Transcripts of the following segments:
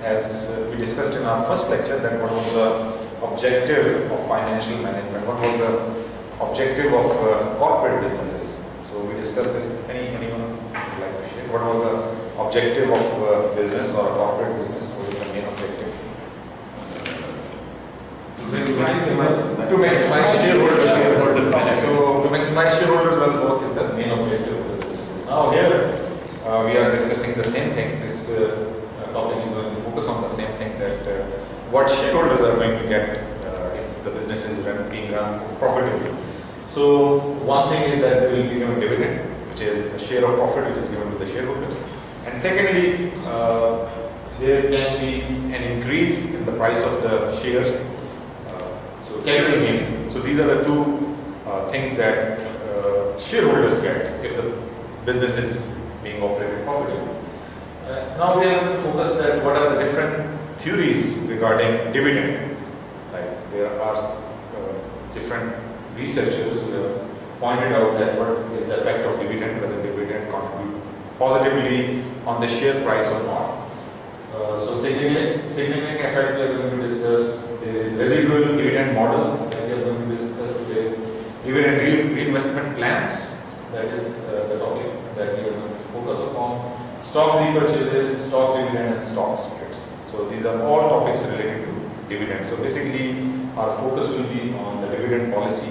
as we discussed in our first lecture, that what was the objective of financial management, what was the objective of corporate businesses. So we discussed this. Anyone would like to share? What was the objective of business or corporate business? What is the main objective? To maximize shareholders' wealth. So to maximize shareholders' wealth is the main objective of the businesses. Now here we are discussing the same thing. This topic is going to focus on the same thing, that what shareholders are going to get if the business is being run profitably. So one thing is that they will be given dividend, which is a share of profit which is given to the shareholders. And secondly, there can be an increase in the price of the shares. So capital gain. So these are the two things that shareholders get if the business is being operated profitably. Now we have focused at what are the different theories regarding dividend. Like there are different researchers who have pointed out that what is the effect of dividend, whether dividend contribute positively on the share price or not. So significant effect we are going to discuss. There is residual dividend model that we are going to discuss. There dividend reinvestment plans, that is the topic that we are going to focus upon. Stock repurchases, stock dividend and stock splits. So these are all topics related to dividend. So basically our focus will be on the dividend policy.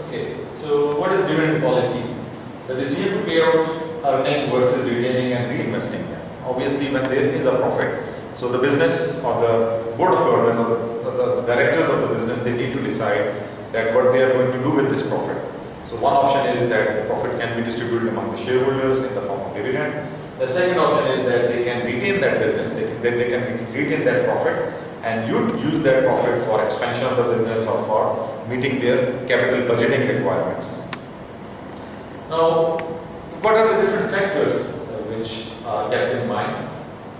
Okay, so what is dividend policy? The decision to pay out earning versus retaining and reinvesting them. Obviously when there is a profit, so the business or the board of governors or the directors of the business, they need to decide that what they are going to do with this profit. So one option is that the profit can be distributed among the shareholders in the form of dividend. The second option is that they can retain that business, they can retain that profit and use that profit for expansion of the business or for meeting their capital budgeting requirements. Now, what are the different factors which are kept in mind?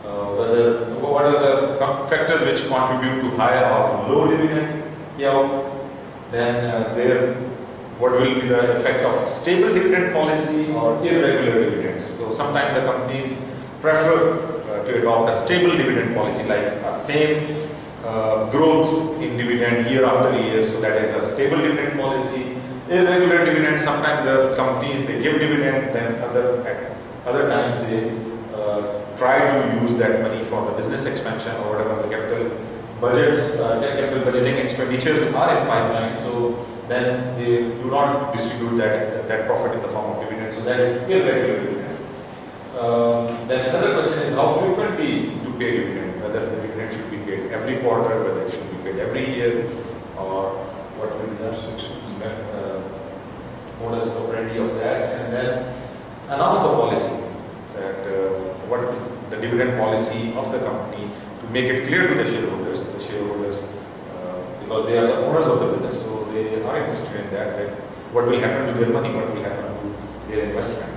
What are the factors which contribute to higher or low dividend payout? Then what will be the effect of stable dividend policy or irregular dividends? So sometimes the companies prefer to adopt a stable dividend policy, like a same growth in dividend year after year. So that is a stable dividend policy. Irregular dividend, sometimes the companies they give dividend, then at other times they try to use that money for the business expansion or whatever the capital budgets, capital budgeting expenditures are in pipeline. So then they do not distribute that profit in the form of dividend. So that is irregular dividend. Then another question is how frequently you pay dividend, whether the dividend should be paid every quarter, whether it should be paid every year, or what will be the modus operandi of that, and then announce the policy that what is the dividend policy of the company to make it clear to the shareholders, because they are the owners of the business, so they are interested in that what will happen to their money, what will happen to their investment.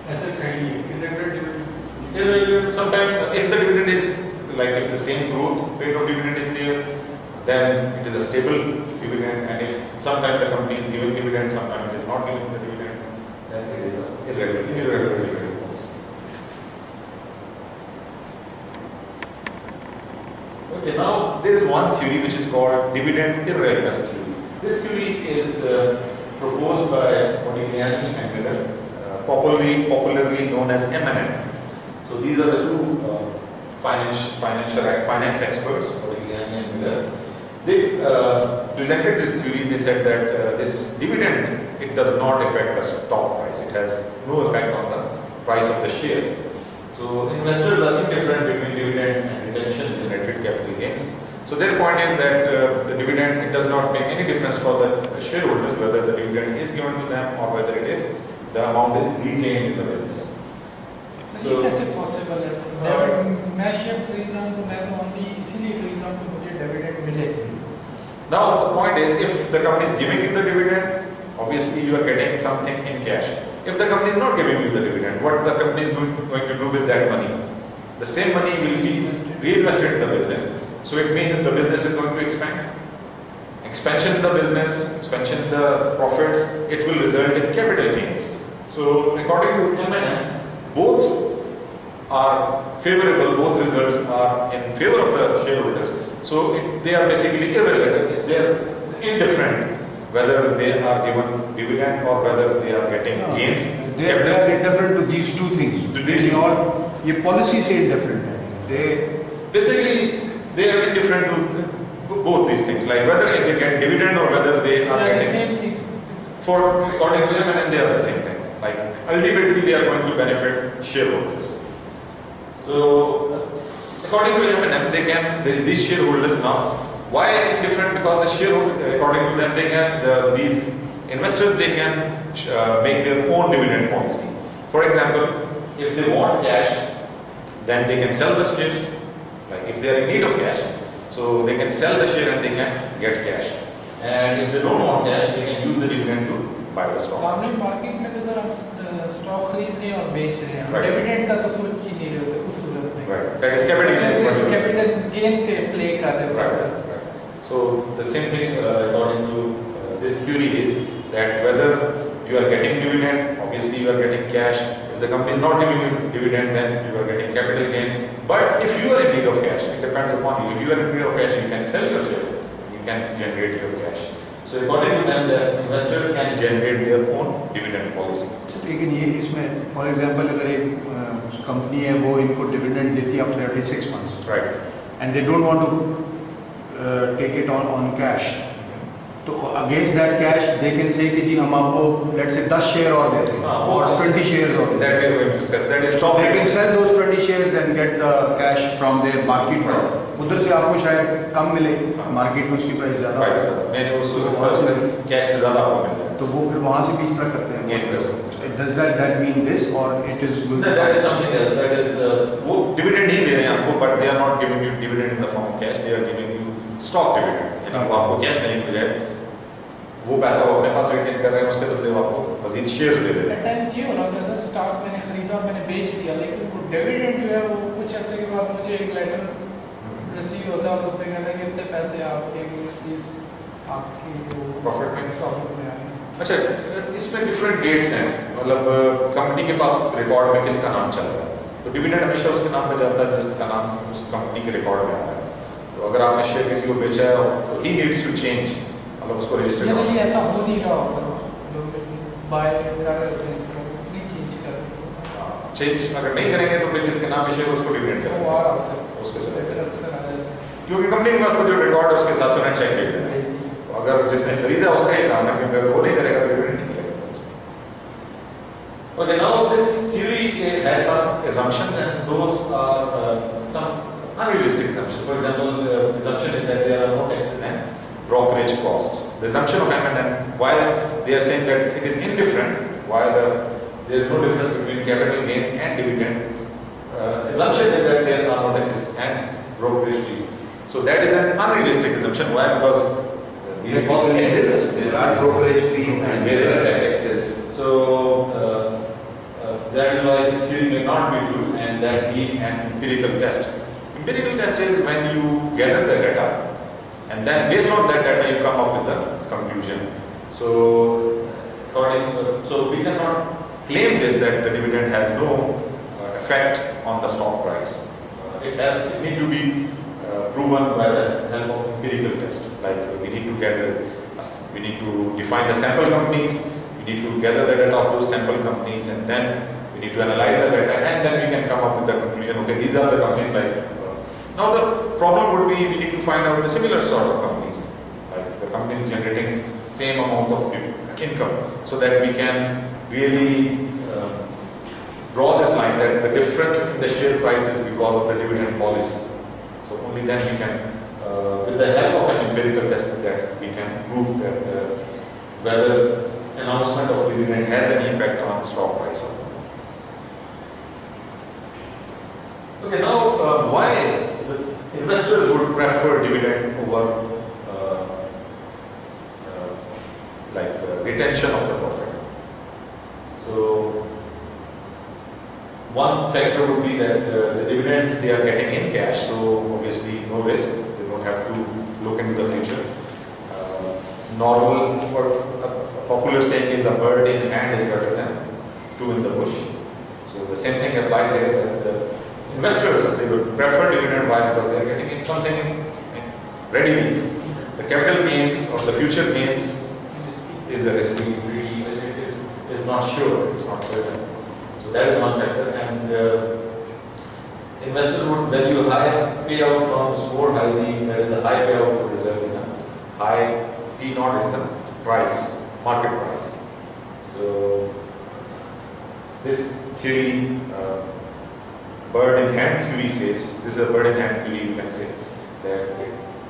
As a irregular dividend? Sometimes if the dividend is like if the same growth rate of dividend is there, then it is a stable dividend, and if sometimes the company is giving dividend, sometimes it is not giving the dividend, then it is an irregular dividend policy. Okay, now there is one theory which is called dividend irrelevance theory. This theory is proposed by Modigliani and Miller, popularly known as M&M. So these are the two finance experts, Modigliani and Miller. They presented this theory. They said that this dividend, it does not affect the stock price. It has no effect on the price of the share. So investors are indifferent between dividends and retention-generated capital gains. So their point is that the dividend, it does not make any difference for the shareholders whether the dividend is given to them or whether it is the amount is retained in the business. So कैसे possible है? मैं share खरीद रहा हूँ तो मैं तो only इसीलिए खरीद रहा हूँ कि मुझे dividend मिले. Now the point is, if the company is giving you the dividend, obviously you are getting something in cash. If the company is not giving you the dividend, what the company is going to do with that money? The same money will be reinvested in the business. So it means the business is going to expand. expansion in the business, expansion in the profits, it will result in capital gains. So according to M&M, both are favorable, both results are in favor of the shareholders. So they are basically irrelevant, they are indifferent whether they are given dividend or whether they are getting gains. They are indifferent to these two things. To these two. All, ये policy से indifferent है. They basically they are indifferent to both these things, like whether they get dividend or whether they are getting. The same thing. For according to them, and they are the same thing. Like ultimately they are going to benefit shareholders. So according to M&M, they can these shareholders now. Why indifferent? Because the shareholder, according to them, they can these investors they can make their own dividend policy. For example, if they want cash, then they can sell the shares. Like if they are in need of cash, so they can sell the share and they can get cash. And if they don't want cash, they can use the dividend to buy the stock. हमने market में तो sir हम stock खरीद रहे हैं और बेच रहे हैं, Right. डिविडेंड का तो सोच ही नहीं रहे होते उस सूरत में. Right. That is capital gain. Capital gain पे प्ले कर रहे होते Right. हैं. Right. So the same thing according to this theory is that whether you are getting dividend, obviously you are getting cash. If the company is not giving you dividend, then you are getting capital gain. But if you are in need of cash, it depends upon you. If you are in need of cash, you can sell your share. You can generate your cash. So according to them, the investors can generate their own dividend policy. लेकिन ये इसमें for example अगर एक company है वो इनको dividend देती है after every 6 months Right. And they don't want to take it on cash, तो against that cash they can say कि जी हम आपको लेट्स से 10 शेयर और देते हैं और 20 शेयर्स और देते That we are going to discuss. That is हैं. stock. They can sell those 20 shares and get the cash from their market price. उधर से आपको शायद कम मिले, मार्केट में उसकी प्राइस ज़्यादा Right, हो. sir. मैंने उससे कैश से ज़्यादा आपको मिल जाए. तो वो फिर वहाँ से भी इस तरह करते हैं. Gain कर सकते हैं. Does that mean this or it is good? No, that is something else. That is वो dividend ही दे रहे हैं आपको, but they are not giving you dividend in the form of cash. They are giving you stock dividend. यानी वो आपको cash नहीं मिल जाए, वो पैसा वो अपने पास रिटेन कर रहे हैं, उसके बदले वो आपको मजीद शेयर्स दे देते हैं. टाइम्स ये हो रहा था सर, स्टॉक मैंने खरीदा, मैंने बेच दिया, लेकिन वो डिविडेंड जो है वो कुछ अर्से के बाद मुझे एक लेटर रिसीव होता है और उसमें कहता है कि इतने पैसे आपके फीस आपकी प्रॉफिट में. प्रॉफिट में आए. अच्छा, इसमें डिफरेंट डेट्स हैं, मतलब कंपनी के पास रिकॉर्ड में किसका नाम चल रहा है, तो डिविडेंड हमेशा उसके नाम पे जाता है जिसका नाम उस कंपनी के रिकॉर्ड में आ रहा है. तो अगर आपने शेयर किसी को बेचा है तो ही नीड्स टू चेंज, मतलब उसको रजिस्टर यानी करना. ऐसा हो नहीं रहा होता था, लोग बाय कर रहे थे इसको, नहीं चेंज कर रहे थे. चेंज अगर नहीं करेंगे तो फिर जिसके नाम पे शेयर उसको डिविडेंड वो चलेगा, आ रहा होता है, उसको चलेगा. अक्सर आ जाता है. क्योंकि कंपनी के पास तो जो रिकॉर्ड है उसके हिसाब से उन्हें चेक भेज देना है. तो अगर जिसने खरीदा उसका ही काम है, क्योंकि अगर वो नहीं करेगा तो डिविडेंड नहीं मिलेगा. Okay, now this theory has some assumptions and those are some unrealistic assumptions. For example, the assumption is that there are no taxes and brokerage costs. The assumption of M&M, why they are saying that it is indifferent, why there is no difference between capital gain and dividend. Assumption is that there are no taxes and brokerage fee. So that is an unrealistic assumption. Why? Because these costs exist. There are brokerage fees and there is tax. taxes. So that is why this theory may not be true, and that need an empirical test. Empirical test is when you gather the data, and then based on that data you come up with the conclusion. So so we cannot claim this that the dividend has no effect on the stock price. It need to be proven by the help of empirical test. Like we need to define the sample companies. We need to gather the data of those sample companies, and then we need to analyze the data, and then we can come up with the conclusion. Okay, these are the companies like. Now the problem would be we need to find out the similar sort of companies, like the companies generating same amount of income, so that we can really draw this line that the difference in the share price is because of the dividend policy. So only then we can, with the help of an empirical test, that we can prove that whether announcement of dividend has any effect on stock price. Okay, now why the investors would prefer dividend over retention of the profit? So one factor would be that the dividends they are getting in cash, so obviously no risk, they don't have to look into the future. normal, what a popular saying is, a bird in hand is better than two in the bush. So the same thing applies here, that the investors, they would prefer dividend. Why? Because they are getting in something readily. The capital gains or the future gains is a risky, it is not sure, it's not certain. So that is one factor, and investors would value high payout firms more highly. There is a high payout reserve in a high P naught is the price, market price. So this theory, bird in hand theory says, this is a bird in hand theory, you can say, that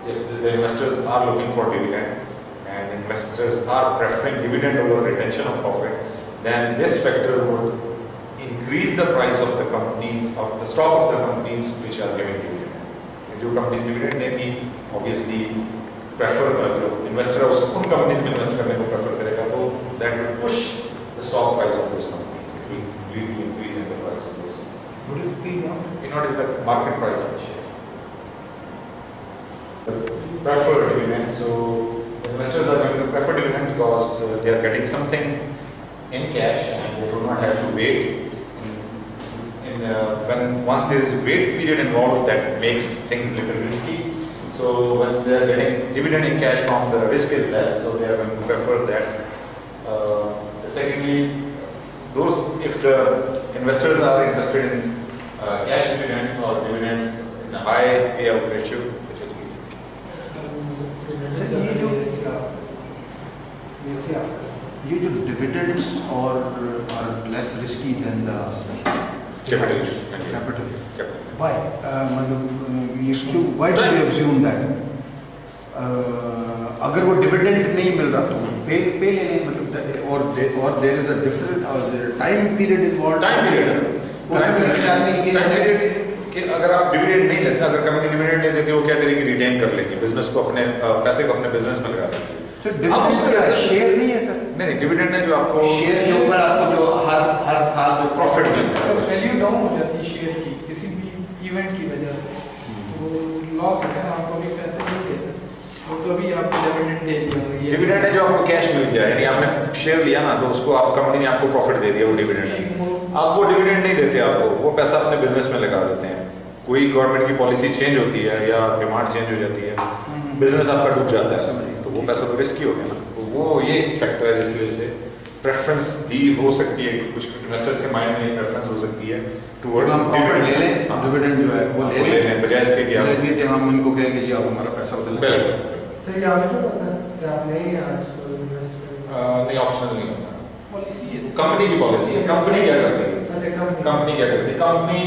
if the investors are looking for dividend and investors are preferring dividend over retention of profit, then this factor would increase the price of the companies, of the stock of the companies which are giving dividend. And जो companies dividend देंगी, obviously prefer जो investor है उसको उन companies में invest करने को prefer करेगा, तो that will push the stock price of those companies. It will lead to increase in the price of those. What is P naught? P naught is the market price of the share. Prefer dividend. So investors are going to prefer dividend because they are getting something in cash and they do not have to wait. When once there is a wait period involved, that makes things little risky. So once they are getting dividend in cash form, the risk is less. So they are going to prefer that. Secondly, if the investors are interested in cash dividends or dividends in a high payout ratio, which is ये जो dividends are less risky than the capital. Why? Why do they assume that? अगर वो dividend नहीं मिल रहा तो pay लेने मतलब or there is a different time period involved. Time period कि अगर आप डिविडेंड नहीं लेते, अगर कंपनी डिविडेंड नहीं देती, वो क्या करेगी, रिटेन कर लेगी बिजनेस को, अपने पैसे को अपने बिजनेस में लगा देगी। सर डिविडेंड शेयर नहीं है सर? नहीं, डिविडेंड है जो आपको शेयर के ऊपर आपको जो हर साल जो प्रॉफिट मिलता है, वैल्यू डाउन हो जाती है शेयर की किसी भी इवेंट की वजह से, तो लॉस होता है, आपको अभी पैसे नहीं दे सकते, तो अभी आपको डिविडेंड दे दिया। डिविडेंड है जो आपको कैश मिल गया, यानी आपने शेयर लिया ना, तो उसको आप कंपनी ने आपको प्रॉफिट दे दिया, वो डिविडेंड है। आप वो डिविडेंड नहीं देते, आपको वो पैसा अपने बिजनेस में लगा देते हैं। कोई गवर्नमेंट की पॉलिसी चेंज होती है या डिमांड चेंज हो जाती है, बिजनेस आपका डूब जाता है, तो वो पैसा तो रिस्की हो गया ना। तो वो ये फैक्टर है जिसकी वजह से प्रेफरेंस दी हो सकती है, कुछ इन्वेस्टर्स के माइंड में प्रेफरेंस हो सकती है टुवर्ड्स डिविडेंड जो है वो ले लें बजाय इसके कि हम उनको कहें कि आप हमारा पैसा उधर सर ये ऑप्शनल होता है कि आप नहीं आज को इन्वेस्ट करें? नहीं, ऑप्शनल नहीं होता, पॉलिसी है, कंपनी की पॉलिसी है। कंपनी क्या करती है, अच्छा कंपनी क्या करती है, कंपनी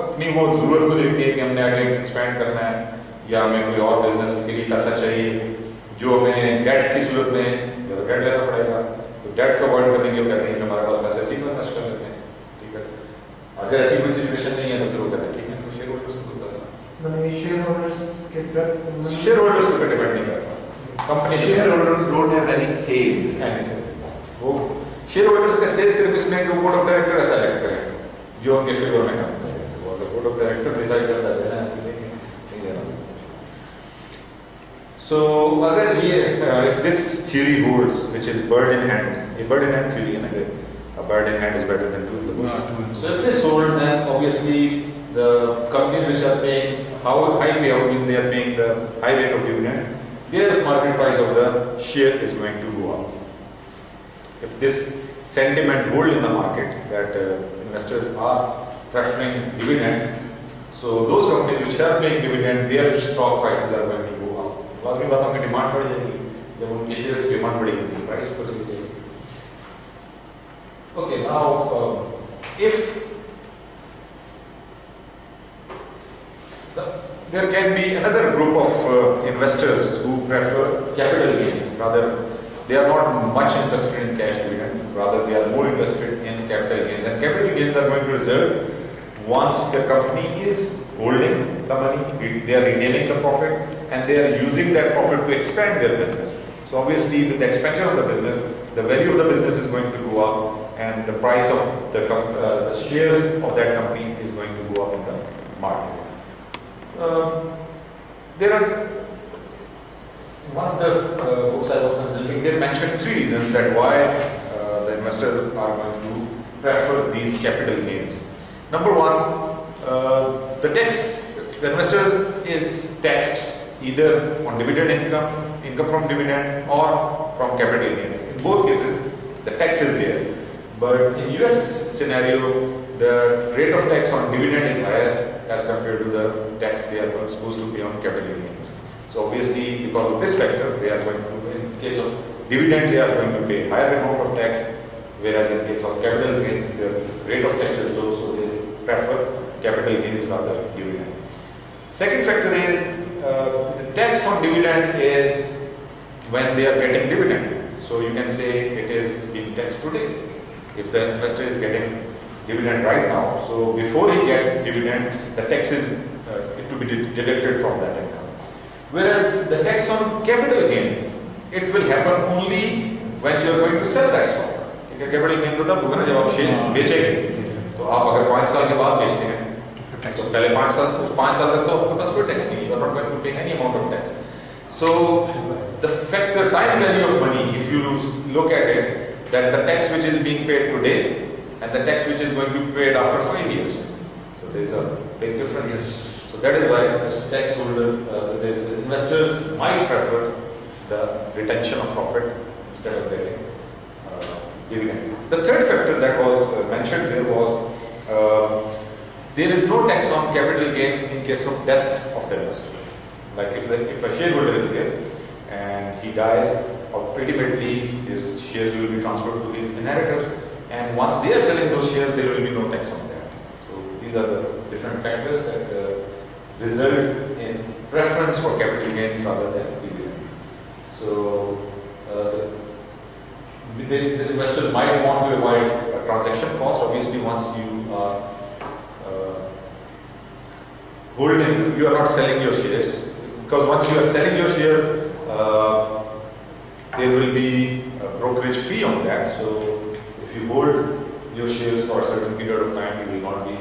अपनी वो जरूरत को देखती है कि हमने आगे एक्सपैंड करना है या हमें कोई और बिजनेस के लिए पैसा चाहिए, जो हमें डेट की सूरत में या तो डेट लेना पड़ेगा, तो डेट को अवॉइड करने के लिए कहते हैं जो हमारे पास पैसे इसी में इन्वेस्ट कर लेते हैं, ठीक है। अगर ऐसी कोई सिचुएशन नहीं है तो फिर वो कहते हैं ठीक है, तो शेयर होल्डर्स को पैसा, मैंने शेयर होल्डर्स के शेयर होल्डर्स पर डिपेंड नहीं करता, company share holder don't have any से, वो शेयर होल्डर्स का से सिर्फ इसमें जो बोर्ड ऑफ डायरेक्टर सेलेक्ट करें जो उनके फेवर में काम करें, तो अगर बोर्ड ऑफ डायरेक्टर डिसाइड करता है ना नहीं देना। So अगर ये if this theory holds, which is bird in hand, a bird in hand theory, and again a bird in hand is better than two in the bush. So if this holds, then obviously the companies which are paying high payout means they are paying the high rate of dividend, their market price of the share is going to go up. If this sentiment hold in the market that investors are preferring dividend, so those companies which are paying dividend, their stock prices are going to go up. लाजमी बात आपकी demand बढ़ जाएगी, जब उनके shares की demand बढ़ेगी तो प्राइस ऊपर चली जाएगी। Okay, now if there can be another group of investors who prefer capital gains, rather they are not much interested in cash dividend, rather they are more interested in capital gains, and capital gains are going to result once the company is holding the money, they are retaining the profit and they are using that profit to expand their business. So obviously with the expansion of the business, the value of the business is going to go up and the price of the shares of that company is going to go up in the market. There are one of the books I was considering, they mentioned three reasons that why the investors are going to prefer these capital gains. Number one, the investor is taxed either on dividend income from dividend, or from capital gains. In both cases, the tax is there. But in US scenario, the rate of tax on dividend is higher as compared to the tax they are supposed to pay on capital gains. So obviously, because of this factor, they are going to, in case of dividend, they are going to pay higher amount of tax, whereas in case of capital gains, the rate of tax is low, so they prefer capital gains rather than dividend. Second factor is the tax on dividend is when they are getting dividend. So you can say it is being taxed today. If the investor is getting dividend right now, so before he gets dividend, the tax is it to be deducted from that income. Whereas the tax on capital gains, it will happen only when you are going to sell that stock. Capital gain तो तब होगा ना जब आप share बेचेंगे, तो आप अगर 5 साल के बाद बेचते हैं तो पहले 5 साल तक तो आपके पास कोई टैक्स नहीं है, you are not going to pay any amount of tax. So the factor time value of money, if you look at it, that the tax which is being paid today and the tax which is going to be paid after 5 years, so there is a big difference. So that is why tax holders, investors might prefer the retention of profit instead of getting dividend. The third factor that was mentioned there was there is no tax on capital gain in case of death of the investor. Like if a shareholder is there and he dies, ultimately his shares will be transferred to his inheritors, and once they are selling those shares, there will be no tax on that. So these are the different factors that result in preference for capital gains rather than dividend. So the investors might want to avoid a transaction cost. Obviously, once you are holding, you are not selling your shares, because once you are selling your share, there will be a brokerage fee on that. So if you hold your shares for a certain period of time, you will not be,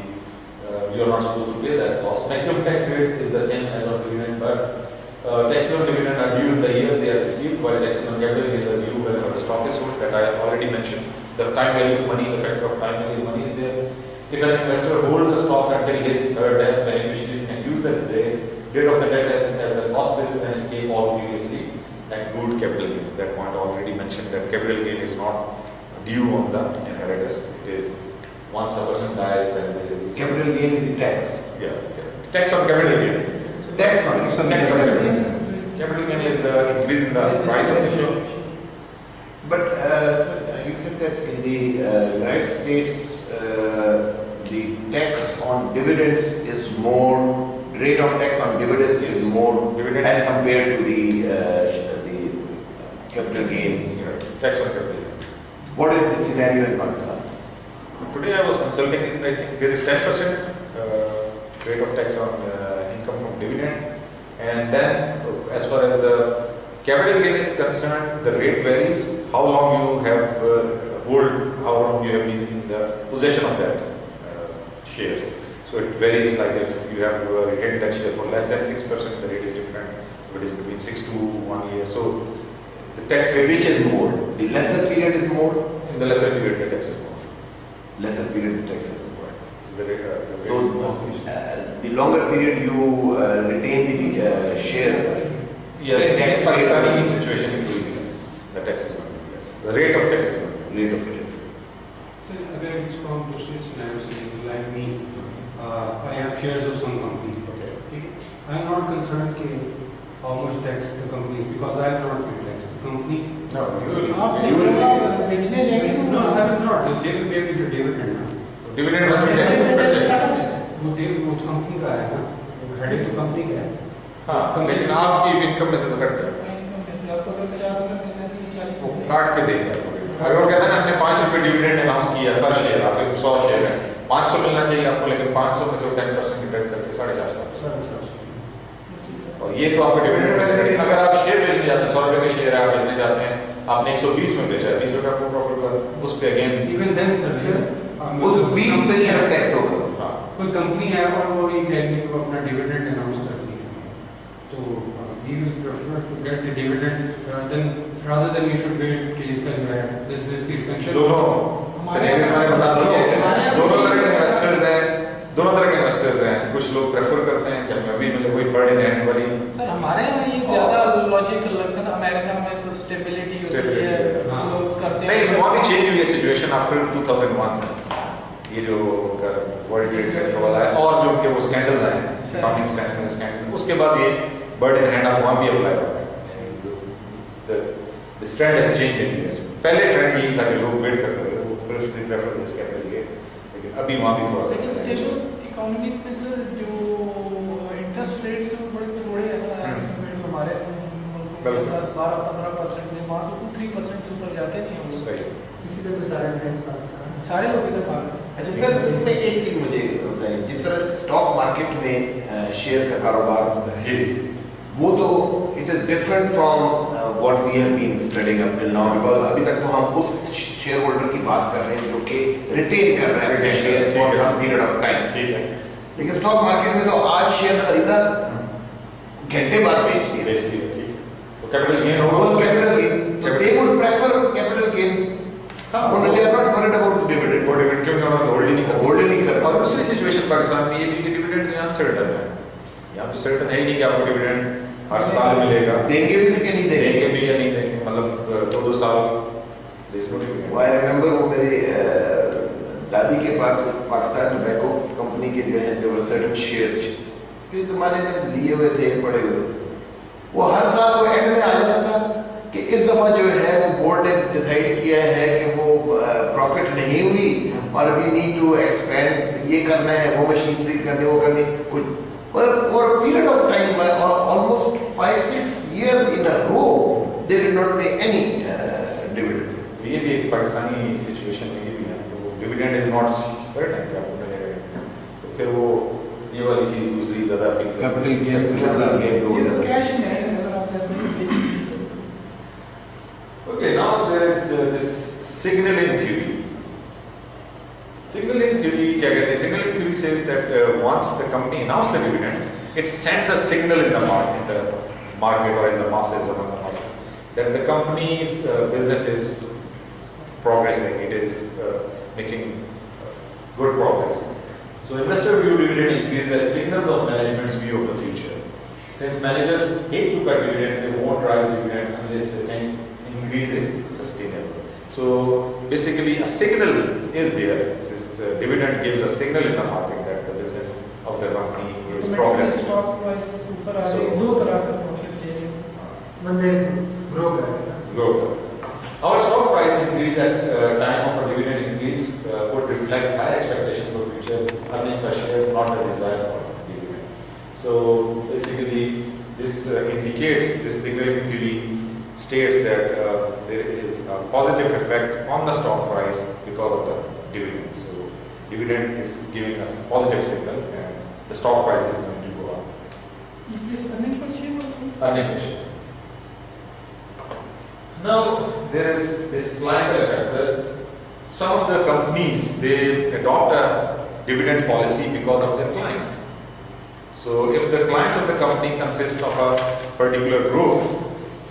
you are not supposed to pay that cost. Maximum tax rate is the same as on dividend, but taxes on dividend are due in the year they are received, while taxes on capital gains are due whenever the stock is sold. That I already mentioned. The time value of money, the factor of time value of money is there. If an investor holds a stock until his death, beneficiaries can use that date of the death as the cost basis and escape all previously accrued capital gains. That point already mentioned that capital gain is not due on the inheritors. It is once a person dies, then there is Capital gain is the tax. yeah, tax on capital gain. Tax on Tax on capital gain. Capital gain is the increase in the price of the share. But you said that in the United States, the tax on dividends is more, rate of tax on dividends is more as compared to the capital gain. Tax on capital gain. What is the scenario in Pakistan? Today I was consulting, I think there is 10% rate of tax on income from dividend, and then as far as the capital gain is concerned, the rate varies. How long you have how long you have been in the possession of that shares. So it varies. Like if you have retained that share for less than 6%, the rate is different. If it is between 6 to 1 year, so the tax rate Which is more? The lesser period is more. in the lesser period the tax is more. Lesser period tax is more. The rate, So the longer period you retain the share. yeah, in Pakistani situation it will be less. The tax is going to be less. The rate of tax is going to be Rate of tax. So again, it's from two scenarios. Like me, I have shares of some company. okay. I am not concerned how much tax the company, because I have not paid tax. The company, No, you will. आप You will. बेचने जाएंगे no, I have not. They will pay me the dividend. Dividend must be tax expected. वो company का है ना, heading तो company का है. हाँ, लेकिन आपकी इनकम में से तो कट जाए। आपको अगर 50 रुपए मिलना है तो 40 वो काट के देंगे आपको। अगर वो कहता है ना हमने 5 रुपए डिविडेंड अनाउंस किया पर शेयर, आपके 100 शेयर है, 500 मिलना चाहिए आपको, लेकिन 500 में से 10% डिडक्ट करके 450। और ये तो आपको डिविडेंड में से कटेगा। अगर आप शेयर बेचने जाते हैं, 100 रुपए के शेयर है, आप बेचने जाते हैं, आपने 120 में बेचा है, 20 रुपए आपको प्रॉफिट हुआ, उस पे अगेन Even then, sir, उस 20 में सिर्फ टैक्स होगा। हाँ, कोई कंपनी है और वो ये कहेगी कि वो अपना डिविडेंड अनाउंस करती है, तो he will prefer to get the dividend rather than you should wait कि इसका जो है this expansion दोनों मैंने बता दिया दोनों तरह के इन्वेस्टर्स हैं, दोनों तरह के इन्वेस्टर्स हैं। कुछ लोग प्रेफर करते हैं कि हमें अभी मिले कोई बर्ड इन हैंड वाली। सर हमारे यहाँ ये ज्यादा लॉजिकल लगता है ना, अमेरिका में तो स्टेबिलिटी होती है, लोग करते हैं। नहीं, वहाँ भी चेंज हुई है सिचुएशन आफ्टर 2001 ये जो वर्ल्ड ट्रेड सेंटर वाला है और जो उनके वो स्कैंडल्स आए हैं, अकाउंटिंग स्कैंडल्स, उसके बाद ये बर्ड इन हैंड आप वहाँ भी अप्लाई होता है। This trend has change in US. पहले ट्रेंड यही था कि लोग वेट करते थे, वो प्रेफर दिस कैपिटल गेन, लेकिन अभी वहाँ भी थोड़ा सा स्टेबल इकोनॉमी में सर जो इंटरेस्ट रेट्स बड़े थोड़े हैं हमारे मुल्क में 10-12-15% में, वहाँ तो 2-3% से ऊपर जाते नहीं हैं। सही, इसीलिए तो सारे बैंक पाकिस्तान सारे लोग इधर भाग रहे हैं। अच्छा सर, इसमें एक चीज मुझे बताइए, जिस तरह स्टॉक मार्केट में शेयर का कारोबार होता है जी, वो तो it is different from what we have been studying up till now, because अभी तक तो हम उस शेयर होल्डर की बात कर रहे हैं जो कि रिटेन कर रहे हैं share for some period of time. ठीक है। लेकिन स्टॉक मार्केट में तो आज शेयर खरीदा, घंटे बाद बेच दिया। ठीक है, तो कैपिटल गेन होगा, वो कैपिटल गेन, तो they would prefer capital gain. हाँ, they are not worried about dividend, वो डिविडेंड क्योंकि उन्होंने होल्ड ही नहीं कर कर। और दूसरी सिचुएशन पाकिस्तान में ये भी कि डिविडेंड यहाँ सर्टन है, यहाँ तो सर्टन है ही नहीं कि आपको डिविडेंड हर साल मिलेगा, देंगे भी कि नहीं देंगे भी या नहीं देंगे, मतलब 2-2 साल। आई रिमेंबर वो मेरी दादी के पास पाकिस्तान टोबैको कंपनी के जो है जो सर्टेन शेयर्स इस जमाने में लिए हुए थे, पड़े हुए थे, वो हर साल वो एंड में आ जाता था कि इस दफा जो है वो बोर्ड ने डिसाइड किया है कि वो प्रॉफिट नहीं हुई और वी नीड टू एक्सपेंड, ये करना है, वो मशीनरी करनी, वो करनी, कुछ और period of time almost 5-6 years in a row they did not pay any dividend. ये भी एक पाकिस्तानी सिचुएशन में ये भी है, तो डिविडेंड इज नॉट सर्टेन कि आपको मिलेगा, तो फिर वो ये वाली चीज दूसरी ज्यादा कैपिटल गेन ज्यादा ये तो कैश इन हैंड नजर आता है। Okay, now there is this signaling theory. Signaling theory क्या कहते हैं? Signaling theory says that once the company announces the dividend, it sends a signal in the market or in the masses, among the masses, that the company's business is progressing, it is making good progress. So investor view dividend increase as signals of management's view of the future. Since managers hate to cut dividends, they won't rise dividends unless they think increase is sustainable. So basically a signal is there. This dividend gives a signal in the market that the business of the company is progressing. Stock price ऊपर आ रही है, दो तरह का profit दे रही है। बंदे grow करेगा। Good. Our stock price increase at time of a dividend increase would reflect higher expectation for future earning per share, not a desire for dividend. So basically, this indicates, this signaling theory states that there is a positive effect on the stock price because of the dividend. So dividend is giving us a positive signal, and the stock price is going to go up. Earning per share. Now there is this clientele effect. Some of the companies, they adopt a dividend policy because of their clients. So if the clients of the company consist of a particular group,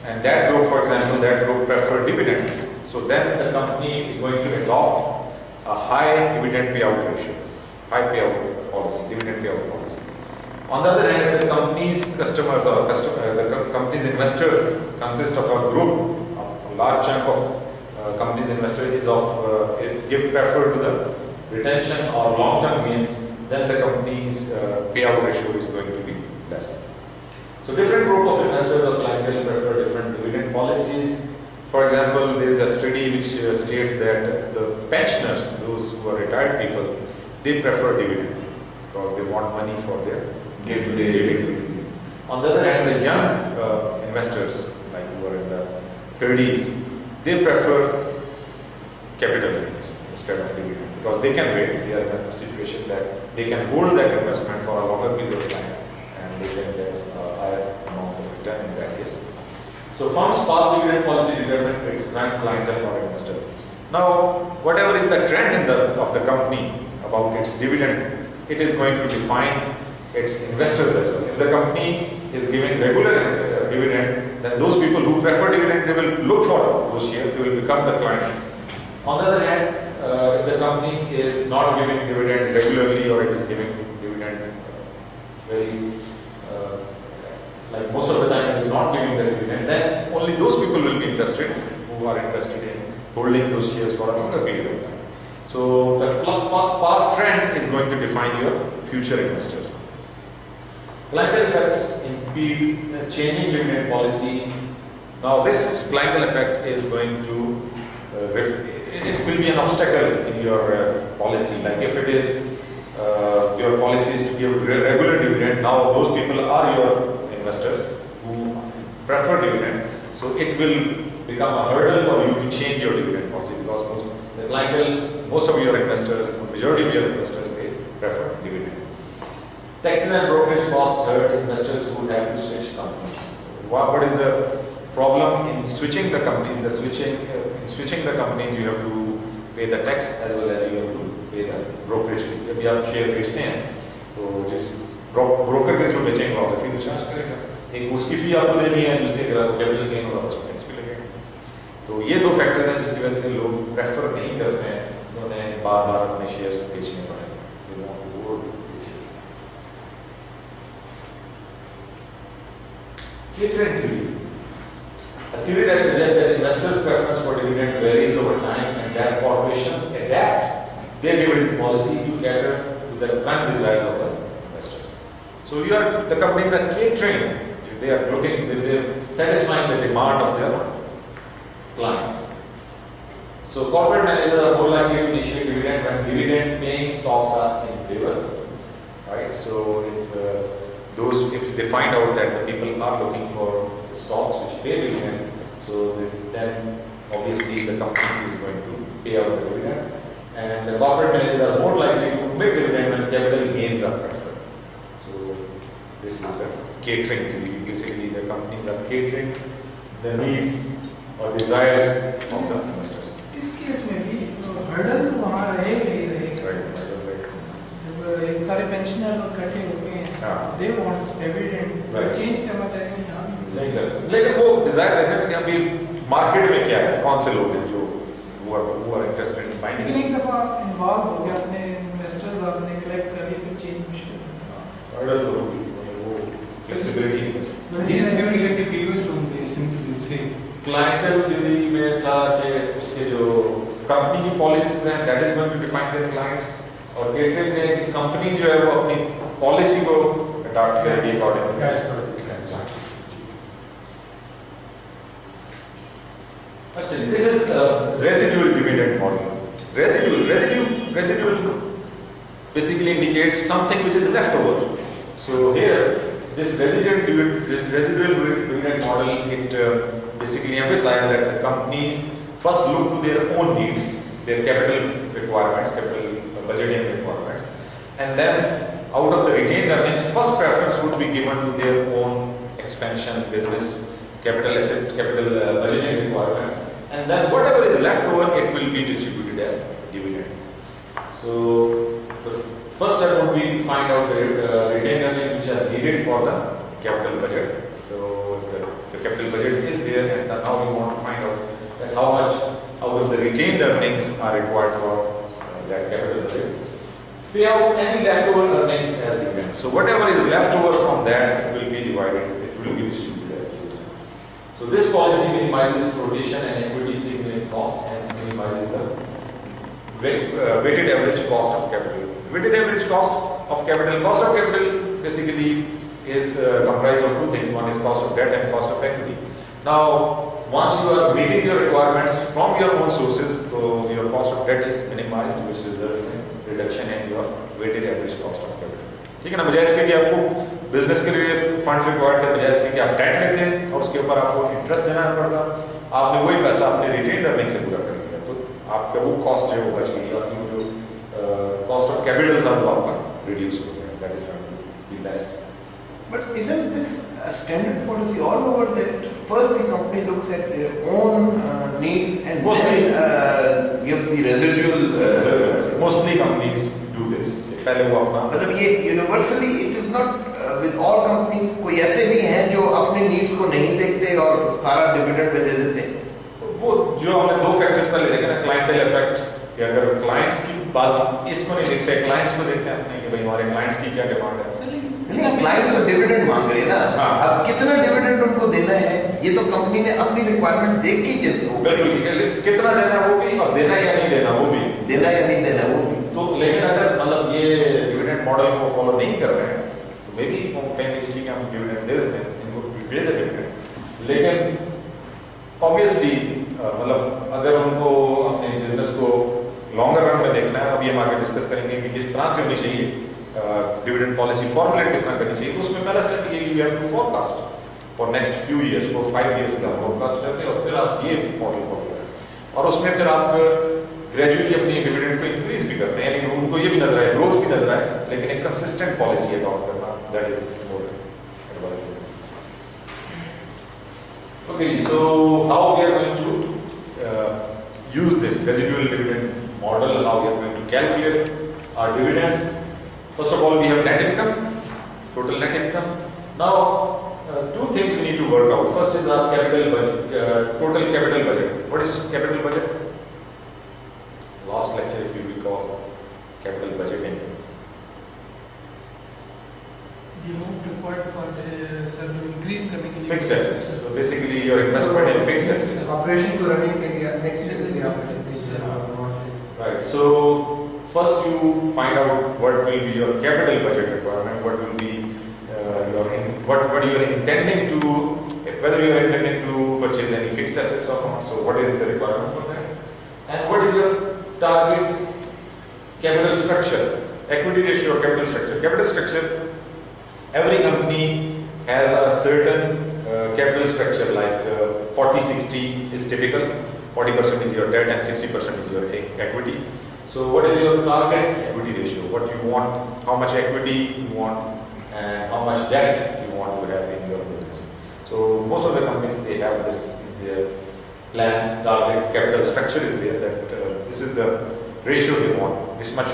and that group, for example, that group prefer dividend, so then the company is going to adopt a high dividend payout ratio, high payout policy, dividend payout policy. On the other hand, if the company's customers or the company's investor consist of a group, a large chunk of company's investor is of give prefer to the retention or long-term gains, then the company's payout ratio is going to be less. So different group of investors or clientele prefer different dividend policies. For example, there is a study which states that the pensioners, those who are retired people, they prefer dividend because they want money for their day-to-day living. On the other hand, the young investors, like who are in the 30s, they prefer capital gains instead of dividend because they can wait. They are in a situation that they can hold that investment for a longer period of time and they can get a higher amount of return in that case. So firms' past dividend policy determine its current clientele or investor. Now, whatever is the trend of the company about its dividend, it is going to define its investors as well. If the company is giving regular dividend, then those people who prefer dividend, they will look for those shares, they will become the client. On the other hand, if the company is not giving dividends regularly or it is giving dividend very, like most of the time it is not giving the dividend, then only those people will be interested who are interested in holding those shares for a longer period of time. So the past trend is going to define your future investors. Clientele effects impede changing dividend policy. Now this clientele effect is going to it will be an obstacle in your policy. Like if it is your policy is to give regular dividend, now those people are your investors who prefer dividend. So it will become a hurdle for you to change your dividend policy because most of your investors, majority of your investors, they prefer dividend. Taxes and brokerage costs hurt investors who have to switch companies. What is the problem in switching the companies? In switching the companies, you have to pay the tax as well as you have to pay the brokerage fee. जब आप share बेचते हैं, तो जिस broker के through बेचेंगे आप फी तो चार्ज करेगा. एक उसकी फी आपको देनी है, दूसरी कैपिटल गेन होगा उसको टैक्स भी लगेगा. तो ये दो फैक्टर्स हैं जिसकी वजह से लोग प्रेफर नहीं करते हैं, उन्हें बार-बार अपने शेयर्स बेचने पड़े. Catering theory. A theory that suggests that investors' preference for dividend varies over time and that corporations adapt their dividend policy to cater to the current desires of the investors. So the companies are catering, they are satisfying the demand of their clients. So corporate managers are more likely to initiate dividend when dividend paying stocks are in favor. Right? So if they find out that the people are looking for stocks which pay dividend, so then obviously the company is going to pay out the dividend, and the corporate managers are more likely to pay dividend when capital gains are preferred. So this is the catering theory. Basically, the companies are catering the needs or desires of the investors. इस case में भी hurdle तो वहाँ रहेगा ही रहेगा. जब एक सारे पेंशनर इकट्ठे हो गए हैं, they want dividend, चेंज करना चाहेंगे यहाँ भी नहीं कर सकते. लेकिन वो डिजायर देखने में कि अभी मार्केट में क्या है, कौन से लोग हैं जो who are interested in buying. लेकिन एक दफा इन्वॉल्व हो गया अपने इन्वेस्टर्स आपने कलेक्ट कर लिए, फिर चेंज मुश्किल है. हर्डल तो वो फ्लेक्सिबिलिटी नहीं है. क्लाइंटल थ्योरी में था कि उसके जो कंपनी की पॉलिसीज हैं that is going to define their clients, और केटरिंग में कंपनी जो है वो अपनी पॉलिसी को अडॉप्ट करेगी अकॉर्डिंग टू क्लाइंट. अच्छा, this is residual dividend model. Residual basically indicates something which is left over. So here this residual dividend model, it basically emphasizes that the companies first look to their own needs, their capital requirements, capital budgeting requirements, and then out of the retained earnings, first preference would be given to their own expansion, business, capital asset, capital budgeting requirements, and then whatever is left over, it will be distributed as dividend. So the first step would be to find out the retained earnings which are needed for the capital budget. So if the capital budget is there, and then now we want to find out that how much out of the retained earnings are required for that capital budget. Pay out any leftover earnings as dividend. So whatever is left over from that, it will be divided, it will be distributed as dividend. So this policy minimizes flotation and equity signaling cost, hence minimizes the weighted average cost of capital. Weighted average cost of capital basically is comprised of two things. One is cost of debt and cost of equity. Now, once you are meeting your requirements from your own sources, so your cost of debt is minimized, which results in reduction in your weighted average cost of capital. ठीक है ना, बजाय इसके कि आपको business के लिए fund required थे, बजाय इसके कि आप डेट लेते हैं और उसके ऊपर आपको इंटरेस्ट देना पड़ता, आपने वही पैसा अपने रिटेन अर्निंग से पूरा कर लिया, तो आपका वो कॉस्ट जो बच गई और जो कॉस्ट ऑफ कैपिटल था वो आपका रिड्यूस हो गया. That is going to be less. But isn't this a standard policy all over, that first the company looks at their own needs and mostly then give the residual? Mostly companies do this. पहले वो अपना मतलब ये universally it is not with all companies, कोई ऐसे भी हैं जो अपने नीड्स को नहीं देखते और सारा डिविडेंड में दे देते हैं? वो जो हमने दो फैक्टर्स पहले देखे ना, क्लाइंटेल इफेक्ट, कि अगर क्लाइंट्स की बात इसको नहीं देखते, क्लाइंट्स को देखते हैं अपने कि भाई हमारे क्लाइंट्स की क्या डिमांड है। नहीं, क्लाइंट्स तो डिविडेंड मांग रहे हैं ना। हाँ। अब कितना डिविडेंड उनको देना है ये तो कंपनी ने अपनी रिक्वायरमेंट देख के ही बिल्कुल ठीक है, कितना देना है वो भी, और देना या नहीं देना वो भी, देना या नहीं देना वो भी। तो लेकिन अगर मतलब ये डिविडेंड मॉडल को फॉलो नहीं कर रहे हैं तो मे बी वो कहेंगे ठीक है हम डिविडेंड दे देते हैं, इनको दे देते हैं। लेकिन ऑब्वियसली मतलब अगर उनको अपने बिजनेस को लॉन्गर रन में देखना है, अब ये मार्केट डिस्कस करेंगे कि किस तरह से होनी चाहिए डिविडेंड पॉलिसी फॉर्मुलेट किस तरह करनी चाहिए, तो उसमें पहला स्टेप ये you have to forecast for next few years, for 5 years का फोरकास्ट करते हैं और फिर आप ये मॉडल फॉलो करें और उसमें फिर आप ग्रेजुअली अपनी डिविडेंड को इंक्रीज भी करते हैं, यानी उनको ये भी नजर आए, ग्रोथ भी नजर आए, लेकिन एक कंसिस्टेंट पॉलिसी अडॉप्ट करना, that is more advisable. Okay, so how we are going to use this residual dividend model, and how we are going to calculate our dividends. First of all, we have net income, total net income. Now, two things we need to work out. First is our capital budget, total capital budget. What is capital budget? Last lecture, if you recall, capital budgeting. The amount required for sir to increase करने के लिए Fixed assets. So basically, your investment in fixed assets. Operation को running के लिए next year operation. Right. So first you find out what will be your capital budget requirement, what will be what you are intending to, whether you are intending to purchase any fixed assets or not. So what is the requirement for that, and what is your target capital structure, equity ratio or capital structure. Capital structure, every company has a certain capital structure, like 40-60 is typical. 40% is your debt and 60% is your equity. So what is your target equity ratio? What you want, how much equity you want, and how much debt you want to have in your business. So most of the companies, they have this in their plan. Target capital structure is there, that this is the ratio they want. This much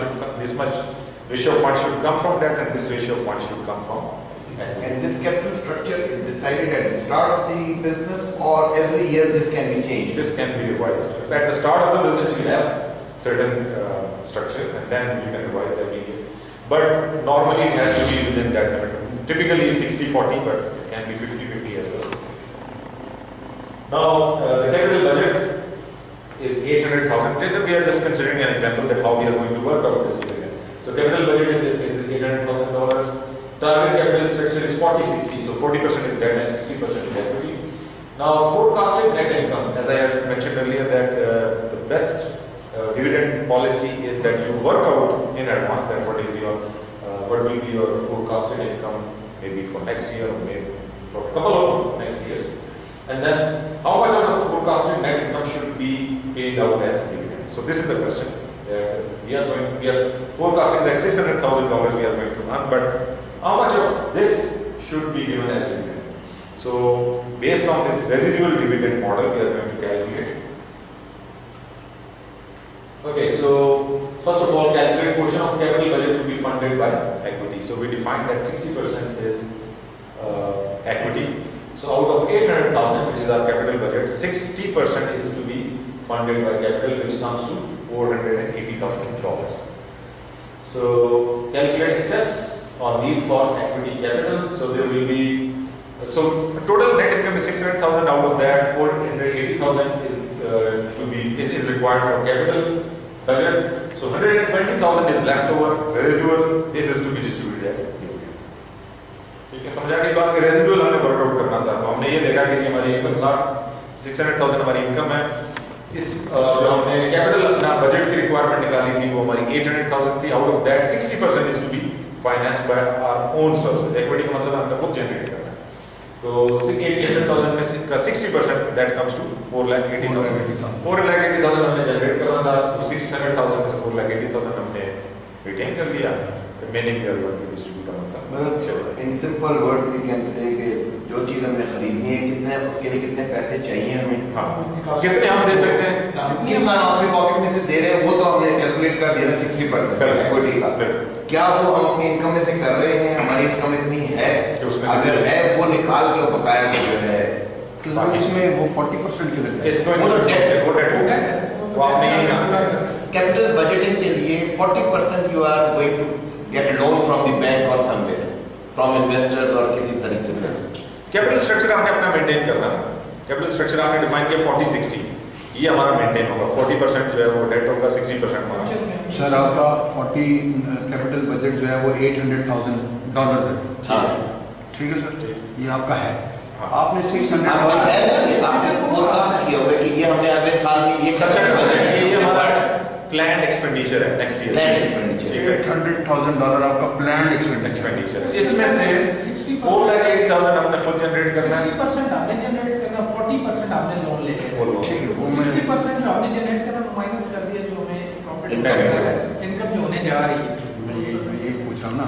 ratio of funds should come from debt, and this ratio of funds should come from equity. And this capital structure is decided at the start of the business, or every year this can be changed? This can be revised. At the start of the business, you have certain structure, and then you can revise every year. But normally it has to be within that limit. Typically 60-40, but it can be 50-50 as well. Now, the capital budget is 800,000. We are just considering an example that how we are going to work out this figure. So capital budget in this case is $800,000. Target capital structure is 40-60, so 40% is debt and 60% is equity. Now, forecasted net income, as I had mentioned earlier, that the best dividend policy is that you work out in advance that what will be your forecasted income, maybe for next year or maybe for a couple of next years, and then how much of the forecasted net income should be paid out as dividend. So this is the question. We are forecasting that $600,000 we are going to earn, but how much of this should be given as dividend? So based on this residual dividend model, we are going to calculate. Okay, so first of all, calculate portion of capital budget to be funded by equity. So we define that 60% is equity. So out of 800,000, which is our capital budget, 60% is to be funded by capital, which comes to $480,000. So calculate excess or need for equity capital. So there will be, so total net income is 600,000. Out of that, 480,000 is required for capital budget. So 120,000 is left over, residual. This is to be distributed as dividend. ठीक है, समझा के बाद residual हमें workout करना था, तो हमने ये देखा कि हमारी इनकम 600,000 हमारी इनकम है। इस जो हमने कैपिटल अपना बजट की रिक्वायरमेंट निकाली थी वो हमारी 800,000 थी। Out of that 60% is to be financed by our own sources. Equity का मतलब हमने खुद जनरेट करना है, तो 800,000 में से का 60% दैट कम्स टू 4,80,000। 4,80,000 हमने जनरेट करना था, तो 600,000 में से 4,80,000 हमने रिटेन कर लिया, remaining we are going to distribute करना था। मतलब in simple words we can say कि जो चीज़ हमने खरीदनी है कितने, उसके लिए कितने पैसे चाहिए हमें, हाँ कितने हम दे सकते हैं, हम कितना अपने पॉकेट में से दे रहे हैं वो तो हमने कैलकुलेट एलोकेट कर दिया ना 60% इक्विटी का, क्या वो हम अपनी इनकम में से कर रहे हैं? हमारी इनकम इतनी है, अगर है वो निकाल के बकाया को जो है इसमें वो 40% के देते हैं। कैपिटल बजटिंग के लिए 40% you are going to get loan from the bank और समवेयर फ्रॉम इन्वेस्टर्स और किसी तरीके से। कैपिटल स्ट्रक्चर आपने अपना मेंटेन करना है। कैपिटल स्ट्रक्चर आपने डिफाइन किया 40-60, ये हमारा मेंटेन होगा। 40% जो है वो डेट होगा, 60% हमारा। सर आपका 40 कैपिटल बजट जो है वो $800,000 है। ठीक है सर, ये आपका है। आपने $600 आपने फोरकास्ट किया हुआ है कि ये हमने अगले साल में ये खर्चा करना है, ये हमारा प्लान्ड एक्सपेंडिचर है नेक्स्ट ईयर। प्लान एक्सपेंडिचर $800,000 आपका प्लान्ड एक्सपेंडिचर है। इसमें से 4,80,000 हमने खुद जनरेट करना है। 60% आपने जनरेट करना, 40% आपने लोन ले लिया। ठीक है, वो 60% जो आपने जनरेट करना माइनस कर दिया जो हमें प्रॉफिट इनकम जो होने जा रही है। मैं ये पूछ रहा हूँ ना,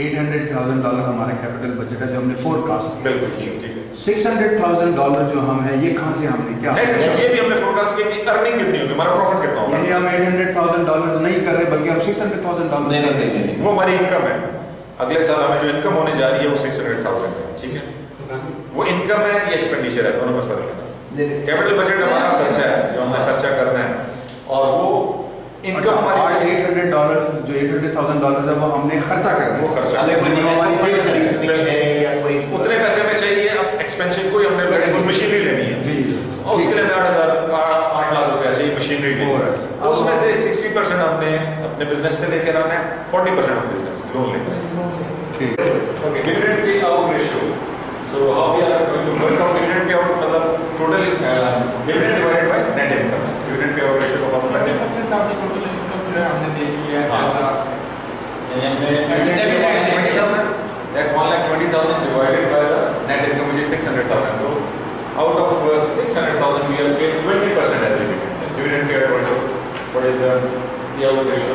$800,000 हमारा कैपिटल बजट है जो हमने फोरकास्ट किया। बिल्कुल ठीक है। $600,000 जो हम है, ये कहाँ से हमने क्या ये भी हमने फोरकास्ट किया कि अर्निंग कितनी होगी, हमारा प्रॉफिट कितना होगा। यानी हम $800,000 नहीं कर रहे बल्कि हम $600,000 नहीं, वो हमारी इनकम है। अगले साल हमें जो इनकम होने जा रही है वो 600,000 है। ठीक है, वो इनकम है, ये एक्सपेंडिचर है, दोनों में फर्क है। कैपिटल बजट हमारा खर्चा है जो हमने खर्चा करना है, और वो इनकम हमारी $800 जो $800,000 है वो हमने खर्चा करना है। वो खर्चा है या कोई उतने पैसे में चाहिए। अब एक्सपेंशन को हमने फ्लेक्सिबल मशीनरी लेनी है और उसके लिए 8 लाख रुपया चाहिए मशीनरी के लिए। उसमें से 60% हमने अपने बिजनेस से लेकर आना है, 40% हम बिजनेस लोन लेकर आना है। ठीक है। Okay, dividend payout ratio. So how we are going to work out dividend payout, मतलब total dividend divided by net income. Dividend payout ratio का फॉर्मूला है 20% आपकी टोटल इनकम जो है हमने दे दी है। That 1,20,000 divided by the net income, which is 600,000. So, out of 600,000, we are paying 20% as dividend. Dividend payout ratio. What is the payout ratio?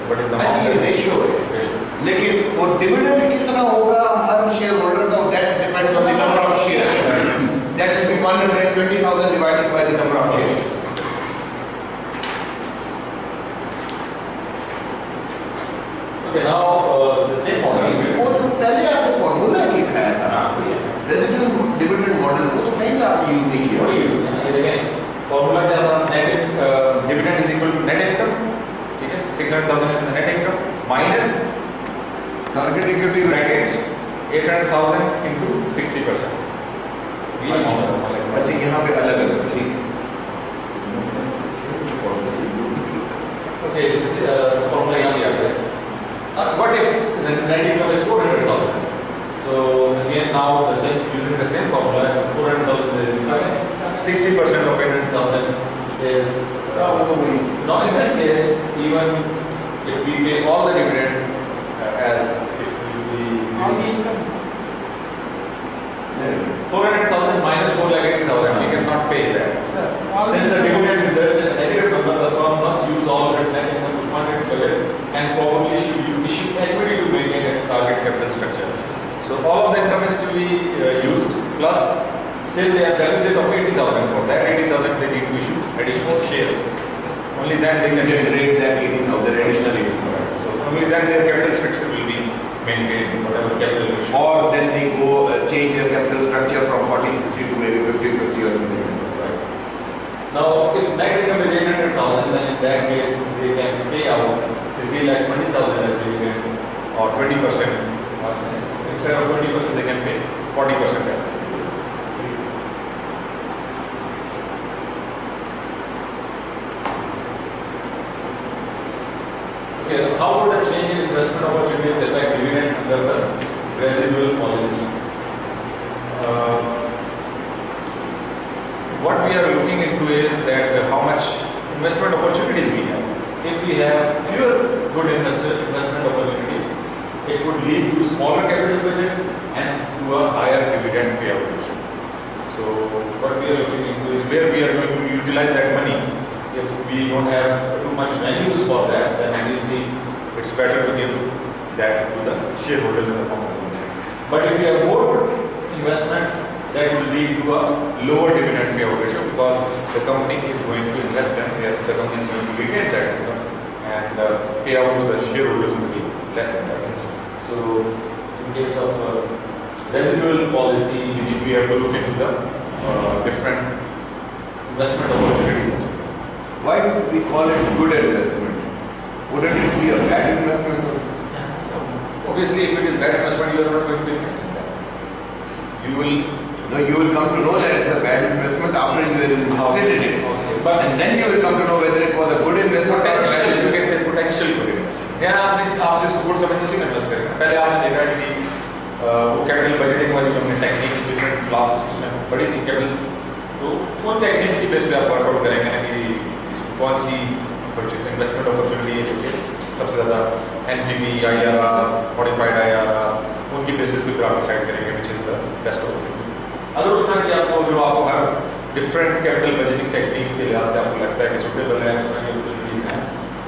What is the ratio है, ratio? लेकिन वो dividend कितना होगा हर share holder का, that depends on the number of shares. That will be 120,000 divided by the number of shares. Okay, now the same model. वो तो पहले आपने फॉर्मूला लिखाया था, रेजिडुअल डिविडेंड मॉडल, वो तो कहीं आपने यूज नहीं किया। What do you use? ये देखें, फॉर्मूला क्या था? Net dividend is equal to net income. ठीक है, 600,000 is net income minus target equity bracket 800,000 into 60%. अच्छा, यहाँ पे अलग अलग, ठीक है। Okay, this formula यहाँ भी आ गया। What if the net income is 400,000? So again, now using the same formula, 400,000 is 60% of 800,000 is. Now in this case, even if we pay all the dividend as if we All the income. 400,000 minus 4,80,000, we cannot pay that. Sir, all Since the income- dividend results in a negative number, the firm must use all its net income to fund its budget and probably should issue equity to maintain its target capital structure. So all of the income is to be used, plus still they have deficit of 80,000. For that 80,000 they need to issue additional shares. Only then they can Generate that 80,000 additional 80,000. So only then their capital structure will be maintained, whatever capital ratio. Or then they go change their capital structure from 40-60 to maybe 50-50 or something. Now, if net income is 800,000, then in that case they can pay out 3,20,000 as dividend, or 20%. Instead of 20%, they can pay 40% as dividend. Okay, how would a change in investment opportunities affect dividend under the residual policy? What we are looking into is that how much investment opportunities we have. If we have fewer good investment opportunities, it would lead to smaller capital budget and to a higher dividend payout ratio. So what we are looking into is where we are going to utilize that money. If we don't have too much values for that, then obviously it's better to give that to the shareholders in the form of dividend. But if we have more investments, that will lead to a lower dividend payout ratio because the company is going to invest them, the company is going to retain that income, payout to the shareholders would be less in that case. So in case of residual policy, we have to look into the different investment opportunities. Why do we call it good investment? Wouldn't it be a bad investment also? Obviously, if it is bad investment, you are not going to invest in that. You will come to know that it's a bad investment after you have invested in it. And then you will come to know whether it was a good investment or a bad investment. You can say potential good investment. यार आप जिसको good समझते उसी में invest करेंगे. पहले आपने देखा कि वो कैपिटल बजटिंग वाली जो हमने टेक्निक्स डिफरेंट क्लास उसमें बड़ी थी कैपिटल, तो उन टेक्निक्स की बेस पे आप वर्कआउट करेंगे ना कि कौन सी इन्वेस्टमेंट अपॉर्चुनिटी है जो सबसे ज़्यादा एनपीवी, आईआरआर, मॉडिफाइड आईआरआर, उनकी बेसिस पे फिर आप डिसाइड करेंगे which is the best opportunity. अगर उस तरह की आपको हर डिफरेंट कैपिटल बजटिंग टेक्निक्स के लिहाज से आपको लगता है कि सुटेबल है, उस तरह की अपॉर्चुनिटीज हैं,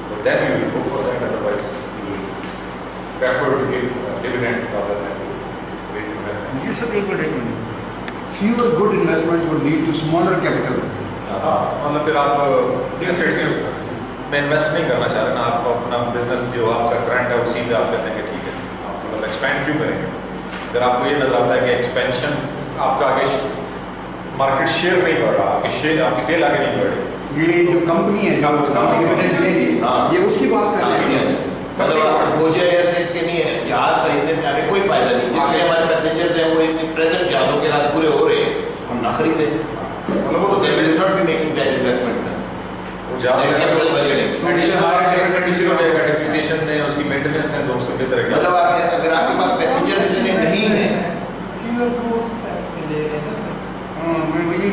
तो then you will go for that. Otherwise you will prefer to give dividend rather than to invest. You should be good. Fewer good investments would lead to smaller capital. मतलब फिर आप में इन्वेस्ट नहीं करना चाह रहे ना, आप अपना बिजनेस जो आपका करंट है उसी पे आप कहते हैं कि ठीक है, आप मतलब एक्सपेंड क्यों करेंगे. अगर आपको ये नजर आता है कि एक्सपेंशन आपका आगे मार्केट शेयर नहीं बढ़ रहा, आपकी सेल आगे नहीं बढ़ रही, ये जो कंपनी है जो डिविडेंड देगी, ये उसकी बात कर रहे हैं. मतलब मुझे इसके नहीं है जहाज खरीदने से हमें कोई फायदा नहीं. जितने हमारे पैसेंजर्स हैं वो इतनी प्रेजेंट जहाजों के साथ पूरे हो रहे हैं, हम ना खरीदें. मतलब वो तो they will not be making that investment. वो ज़्यादा कैपिटल बजटिंग एडिशनल एक्सपेंडिचर हो जाएगा, डेप्रिसिएशन ने, उसकी मेंटेनेंस ने, तो उससे बेहतर है. मतलब अगर आपके पास पैसेंजर्स इतने नहीं है, फ्यूअल कॉस्ट टैक्स मिलेगा ना सर. मुझे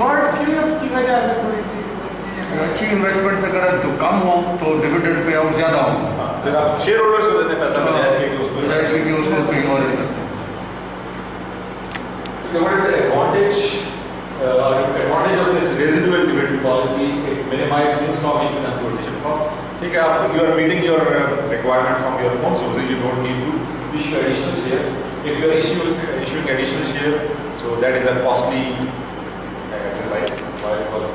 और फ्यूअल की वजह से थोड़ी सी अच्छी इन्वेस्टमेंट अगर तो कम हो तो डिविडेंड पे आउट ज्यादा हो. फिर आप शेयर होल्डर्स को देते हैं पैसा बजाय इसके कि उसको इन्वेस्ट उसको कहीं और invest. What is the advantage of this residual dividend policy? It minimizes installation and flotation cost. ठीक है, आप you are meeting your requirement from your own sources. You don't need to issue additional shares. If you are issuing additional share, so that is a costly exercise. Why? Because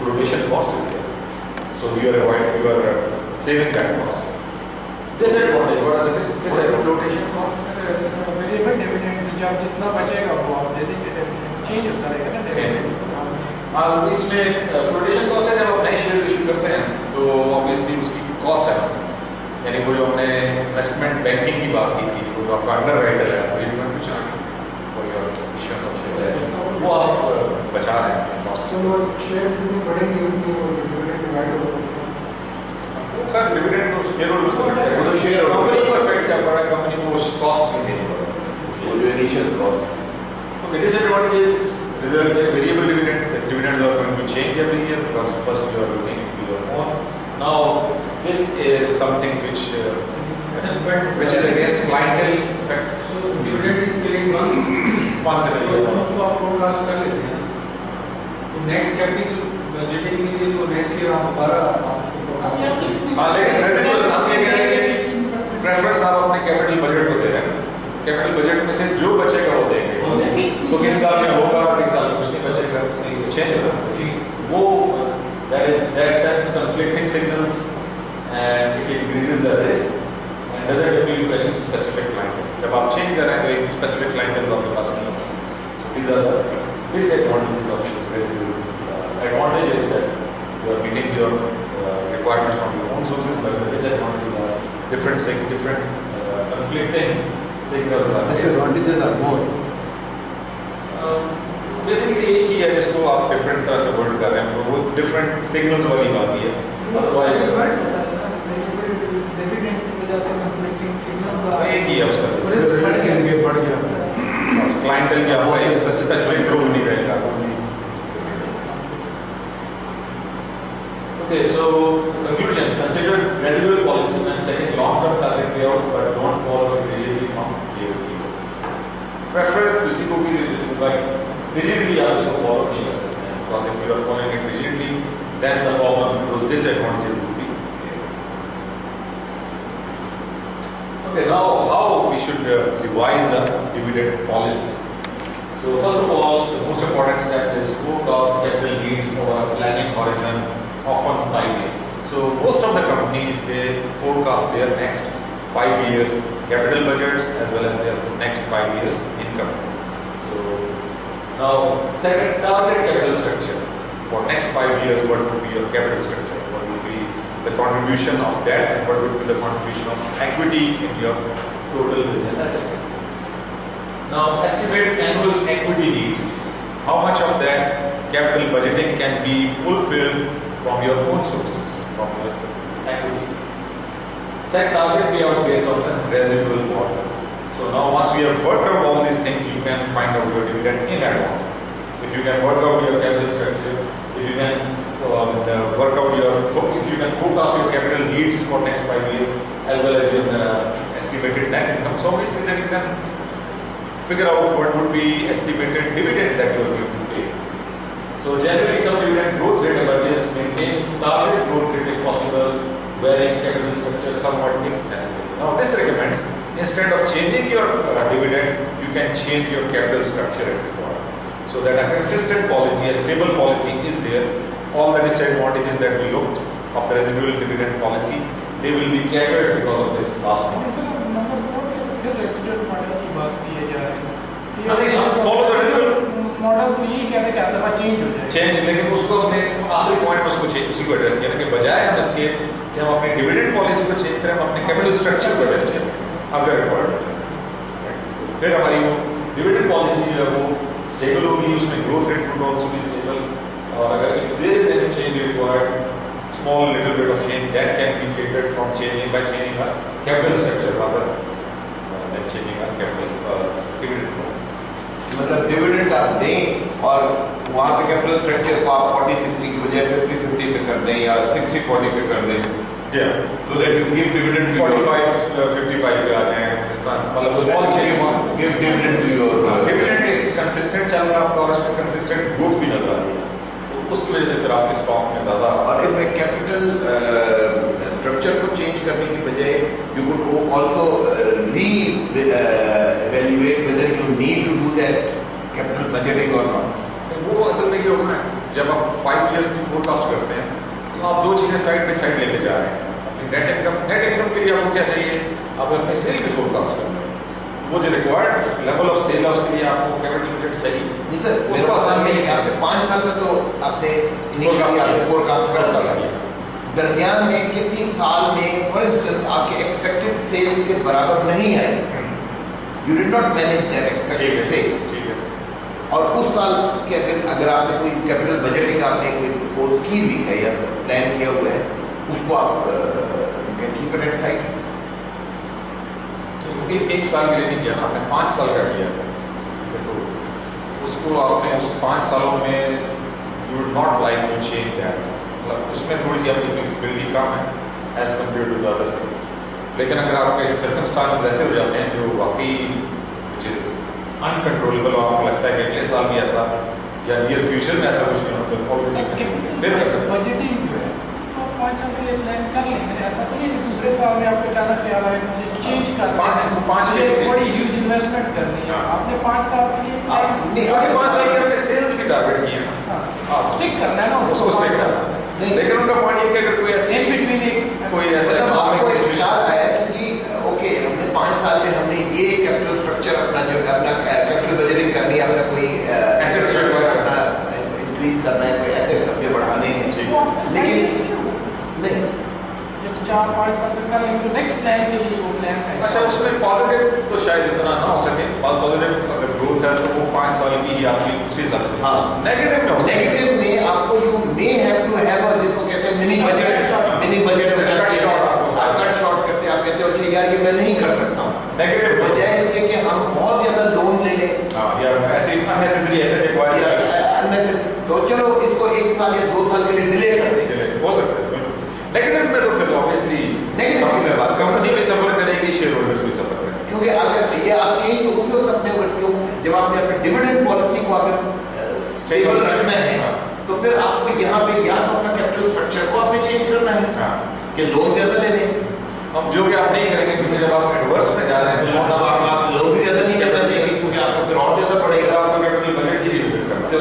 flotation cost is there. So you are saving that cost. Disadvantage. What are the disadvantages? Flotation cost variable dividend से जब जितना बचेगा वो आप दे देंगे, change होता रहेगा ना डिविडेंड. इसमें फ्लोटेशन कॉस्ट है, जब आप नए शेयर इशू करते हैं तो ऑब्वियसली उसकी कॉस्ट है, यानी वो जो हमने इन्वेस्टमेंट बैंकिंग की बात की थी, वो जो आपका अंडर राइटर है अरेंजमेंट कुछ for your issuance of share, वो आप बचा रहे हैं कॉस्ट. चलो शेयर्स जितने बढ़ेंगे उतनी वो डिविडेंड डिवाइड होगा. सर डिविडेंड तो शेयर होल्डर्स को मिलता है, वो तो शेयर कंपनी को इफेक्ट है, बड़ा कंपनी को कॉस्ट नहीं देनी पड़ेगी. वो जो initial cost. Okay, disadvantage results in variable dividend. The dividends are going to change every year because first you are looking into your own. Now this is something which is against clientele effect. So dividend is paid once in a तो year. उसको आप forecast कर लेते हैं. तो next capital budgeting के लिए तो नेक्स्ट ईयर आप दोबारा आपको फोरकास्ट. हाँ, लेकिन residual आप ये कह रहे हैं कि प्रेफरेंस आप अपने कैपिटल बजट को दे रहे हैं. कैपिटल बजट में से जो बचेगा वो देंगे. तो किस साल में होगा, किस साल में कुछ नहीं बचेगा, चेंज होगा. वो that sends conflicting signals and it increases the risk and doesn't appeal to any specific client. जब आप चेंज कर रहे हैं तो एक specific client तो आपके पास नहीं होगा. So these are the disadvantages of this residual. Advantage is that you are meeting your requirements from your own sources, but the disadvantages are different conflicting signals are there. Disadvantages are more. Basically एक ही है जिसको आप different तरह से word कर रहे हैं, वो डिफरेंट सिग्नल्स वाली बात ही है. अदरवाइज डिविडेंड्स की वजह से कंफ्लिक्टिंग सिग्नल्स आ एक ही है उसका. रिस्क बढ़ गया. क्लाइंटल की आपको एक स्पेसिफिक ग्रुप नहीं रहेगा. Okay, so conclusion: consider residual policy when setting long-term target payouts, but don't follow it rigidly from year to year. Preference किसी को भी rigidly आप इसको follow नहीं कर सकते हैं, because if you are following it rigidly, then the problems, those disadvantages will be there. Okay, now how we should revise a dividend policy. So first of all, the most important step is forecast capital needs over a planning horizon, often 5 years. So most of the companies companies, they forecast their next 5 years capital budgets as well as their next 5 years income. So now set a target capital structure for next 5 years. What would be your capital structure? What would be the contribution of debt and what would be the contribution of equity in your total business assets? Now estimate annual equity needs. How much of that capital budgeting can be fulfilled from your own sources, from your equity? Set target payout based on the residual quarter. So now once we have worked out all these things, you can find out your dividend in advance. If you can work out your capital structure, if you can work out if you can forecast your capital needs for next 5 years as well as your estimated net income, so obviously then you can figure out what would be estimated dividend that you are going to pay. So generally some dividend growth rate emerges, maintain target growth rate if possible, varying capital structure somewhat if necessary. Now this recommends, instead of changing your dividend, you can change your capital structure if required. So that a consistent policy, a stable policy is there. All the disadvantages that we looked of the residual dividend policy, they will be catered because of this last one. Number 4 के तो फिर resident model की बात की जा रही है। Follow the resident model तो यही कहते हैं कि हर दफा चेंज हो जाए। चेंज, लेकिन उसको हमने आखिरी पॉइंट में उसको उसी को एड्रेस किया ना कि बजाय हम इसके कि हम अपनी डिविडेंड पॉलिसी को चेंज करें, हम अपने कैपिटल स्ट्रक्चर को एड्रेस करें अगर रिक्वायर्ड। फिर हमारी वो डिविडेंड पॉलिसी जो है वो स्टेबल होगी, उसमें growth rate would also be stable, और अगर if there is any change required, small little bit of change that can be catered from changing by changing our capital structure rather than changing our capital dividend policy. मतलब dividend आप दें और वहाँ पे capital structure को आप 40-60 की बजाय 50-50 पे कर दें या 60-40 पे कर दें, so that you give dividend to 45-55 पे आ जाए, मतलब small change give dividend to your dividend एक consistent चल रहा है और उसमें consistent growth भी नजर आ रही है, तो उसकी वजह से फिर आपके स्टॉक में ज़्यादा। और इसमें कैपिटल स्ट्रक्चर को चेंज करने की बजाय you could also re-evaluate whether you need to do that capital budgeting और नॉट। वो असल में ये होगा ना, जब आप 5 इयर्स की फोरकास्ट करते हैं तो आप दो चीज़ें साइड बाई साइड लेके जा रहे हैं। अपनी नेट इनकम के लिए आपको क्या चाहिए, आप अपने सेल की फोरकास्ट कर रहे हैं, वो जो रिक्वायर्ड लेवल ऑफ सेल है उसके लिए आपको कैपिटल बजट चाहिए। नहीं सर, उसको आसान नहीं है। 5 साल में तो आपने इनिशियली फोरकास्ट कर दिया, दरमियान में किसी साल में फॉर इंस्टेंस आपके एक्सपेक्टेड सेल्स के बराबर नहीं है, you did not manage that expected sales, और उस साल के अगर आपने कोई कैपिटल बजटिंग आपने कोई प्रपोज की भी है या प्लान किया हुआ है, उसको आप can keep it at side. एक साल के लिए नहीं किया ना आपने, 5 साल का किया, तो उसको आपने उस 5 सालों में you would not like to change that, मतलब उसमें थोड़ी सी आपकी फ्लेक्सिबिलिटी कम है as compare to the other thing. लेकिन अगर आपके सर्कमस्टांसेस ऐसे हो जाते हैं जो वाकई विच इज अनकंट्रोलेबल और आपको लगता है कि अगले साल भी ऐसा या नियर फ्यूचर में ऐसा कुछ नहीं होगा, तो बजटिंग जो है तो 5 साल के लिए प्लान कर लेंगे, ऐसा तो नहीं कि दूसरे साल में आपको अचानक ख्याल आए मुझे चेंज करना है, 5 बड़ी ह्यूज इन्वेस्टमेंट करनी है, आपने 5 साल के लिए आपने 5 साल के अपने सेल्स भी टारगेट किए हैं, हाँ स्टिक करना है ना उसको स्टिक करना है। लेकिन उनका पॉइंट ये कि अगर कोई ऐसे इन बिटवीन कोई ऐसा आपको एक विचार आया कि जी ओके हमने 5 साल में हमने ये कैपिटल स्ट्रक्चर अपना जो अपना कैपिटल बजटिंग करनी है, अपना कोई एसेट स्ट्रक्चर अपना इंक्रीज करना है, कोई एसेट्स अपने बढ़ाने हैं, लेकिन नहीं जब 4-5 साल तक कर लेंगे तो नेक्स्ट प्लान के लिए वो प्लान है। अच्छा, उसमें पॉजिटिव तो शायद इतना ना हो सके, पॉजिटिव अगर ग्रोथ है तो वो 5 साल की ही आपकी उसी हिसाब से। हाँ, नेगेटिव में हो सकता है, नेगेटिव में आपको you may have to have जिसको कहते हैं मिनी बजट कट शॉर्ट करते हैं, आप कहते हो अच्छा यार ये मैं नहीं कर सकता हूँ, नेगेटिव बजाय इसके कि हम बहुत ज़्यादा लोन ले लें या ऐसे अननेसेसरी ऐसे रिक्वायर, तो चलो इसको 1 साल या 2 साल के लिए डिले कर दें, हो सकता है। नेगेटिव में तो फिर ऑब्वियसली नेगेटिव की मैं बात कंपनी भी सफर करेगी, शेयर होल्डर्स भी सफर करेंगे, क्योंकि अगर ये आप चेंज तो उस वक्त अपने क्यों जब आपने अपने डिविडेंड पॉलिसी को अगर स्टेबल रखना है तो फिर आपको यहाँ पे या तो अपना कैपिटल स्ट्रक्चर को आपने चेंज करना है कि लोन ज़्यादा ले लें, हम जो कि आप नहीं करेंगे क्योंकि जब आप एडवर्स में जा रहे हैं तो आप लोन भी ज़्यादा नहीं लेना चाहिए क्योंकि आपको फिर और ज़्यादा पड़ेगा, आपको कैपिटल बजट ही रिविजिट करना है, तो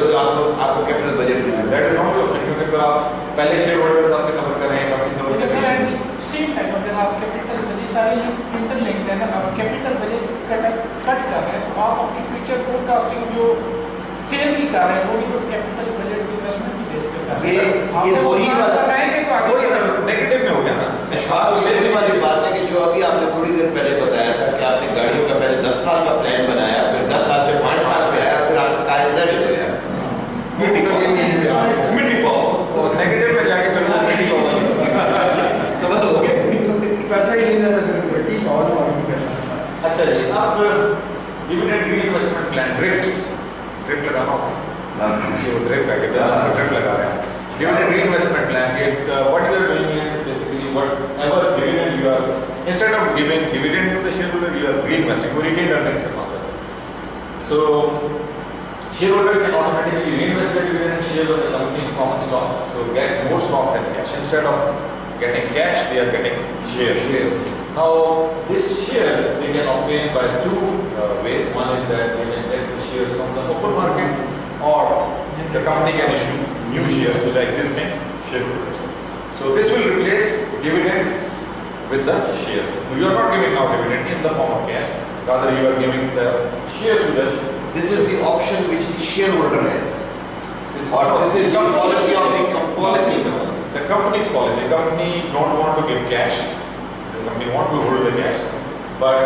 आपको कैपिटल बजट भी दैट इज नॉट ऑप्शन, क्योंकि अगर आप पहले शेयर होल्डर्स आपके सफर कर रहे हैं, बाकी सफर कर रहे हैं, सारे जो इंटरलिंक्ड है ना, अब कैपिटल बजट कट कर रहे हैं तो आप अपनी फ्यूचर फोरकास्टिंग जो सेल की कर रहे हैं वो भी तो उस कैपिटल बजट की इन्वेस्टमेंट की बेस पे कर रहे हैं। ये वही बनाएंगे तो आगे नेगेटिव में हो गया ना। सेल वाली बात है कि जो अभी आपने थोड़ी देर पहले बताया था कि आपने गाड़ियों का पहले 10 साल का प्लान बनाया, फिर 10 साल से 5 साल पे आया, फिर आज कार रेडी हो गया। मिट्टी पाओ और नेगेटिव में जाके फिर वो मिट्टी पाओ तो बस हो गया, पैसा ही नहीं देता फिर मिट्टी पाओ और नहीं करना। अच्छा जी, अब डिविडेंड रीइन्वेस्टमेंट प्लान ड्रिप लगाना होगा, ये ड्रिप है कि बिजनेस में ड्रिप लगा रहे हैं। डिविडेंड रीइन्वेस्टमेंट प्लान के what you are doing is basically whatever dividend you are, instead of giving dividend to the shareholder you are reinvesting, वो रिटेन्ड अर्निंग्स का कॉन्सेप्ट है। So shareholders can automatically reinvest their dividend shares of the company's common stock, so get more stock than cash. Instead of getting cash, they are getting shares. Now, these shares they can obtain by two ways. One is that they can get the shares from the open market, or the company can issue new shares to the existing shareholders. So this will replace dividend with the shares. You are not giving now dividend in the form of cash, rather you are giving the shares to the. This is the option which the shareholder has. Or this is the policy of the policy. The company's policy. The company don't want to give cash. The company want to hold the cash, but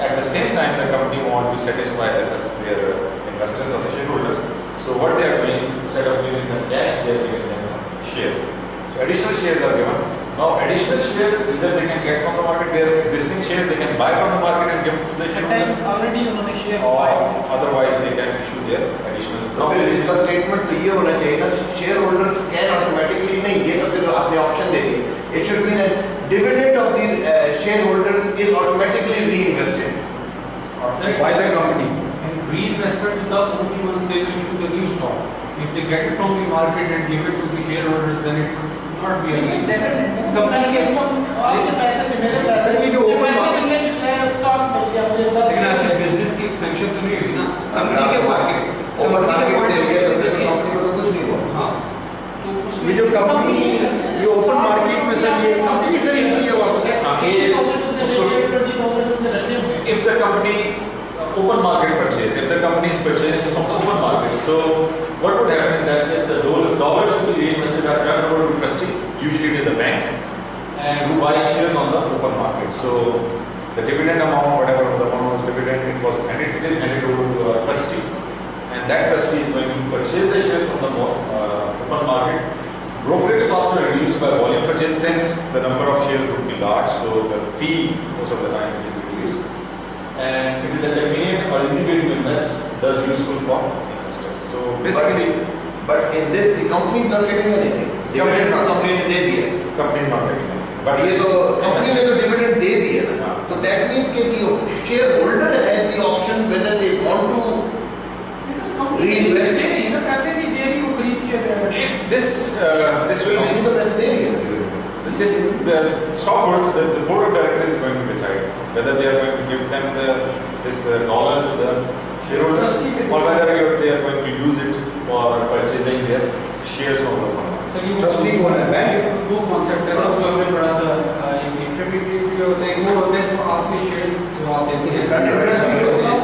at the same time, the company want to satisfy their investors or the shareholders. So what they are doing, instead of giving them cash, they are giving them shares. So additional shares are given. Now additional shares either they can get from the market, their existing shares they can buy from the market and give to the shareholders. already उन्होंने share Or buy otherwise they can issue their additional. तो फिर इसका statement तो ये होना चाहिए ना, share holders can automatically नहीं, ये तो फिर आपने ऑप्शन दे दी। It should be that dividend of the shareholders is automatically reinvested By the company. And reinvestment is the only ones they will issue the new stock. If they get it from the market and give it to the shareholders, then it will not be a company के आपके पैसे पे मेरे पैसे ये जो open पैसे मिलने स्टॉक मिल गया मुझे लेकिन आपके 10 बिजनेस की एक्सपेंशन तो नहीं हुई ना, कंपनी के मार्केट ओपन मार्केट से लिए तो कंपनी को तो कुछ नहीं हुआ। हाँ, तो ये उसमें जो कंपनी ये ओपन मार्केट में सर ये कंपनी खरीदती है वापस। If the company open market purchase, if the company is purchasing from the open market, so what would happen in that case? The dollars to be reinvested are turned over to trustee. Usually it is a bank, and who buys shares on the open market. So the dividend amount, whatever the amount was dividend, it is handed over to a trustee, and that trustee is going to purchase the shares from the open market. Brokerage costs are reduced by volume purchase since the number of shares would be large, so the fee most of the time is reduced. And it is a convenient or easy way to invest, thus useful for investors. So basically, but in this the company is not getting anything. Dividend तो company ने दे दिया। company is not getting it. But ये तो company ने तो dividend दे दिया ना, तो that means कि the shareholder has the option whether they want to reinvest. पैसे भी दे रही वो खरीद के this will company be तो पैसे दे रही है। the stockholder, the board of directors is going to decide whether they are going to give them this dollars to the shareholders or whether they are going to use it for purchasing their shares from the company. Sir ये trustee कौन है? Bank? दो concept है ना, जो हमने पढ़ा था, एक इंटरमीडिएट होता है, वो होते हैं जो आपके शेयर्स जो आप देते हैं, ट्रस्टी होता है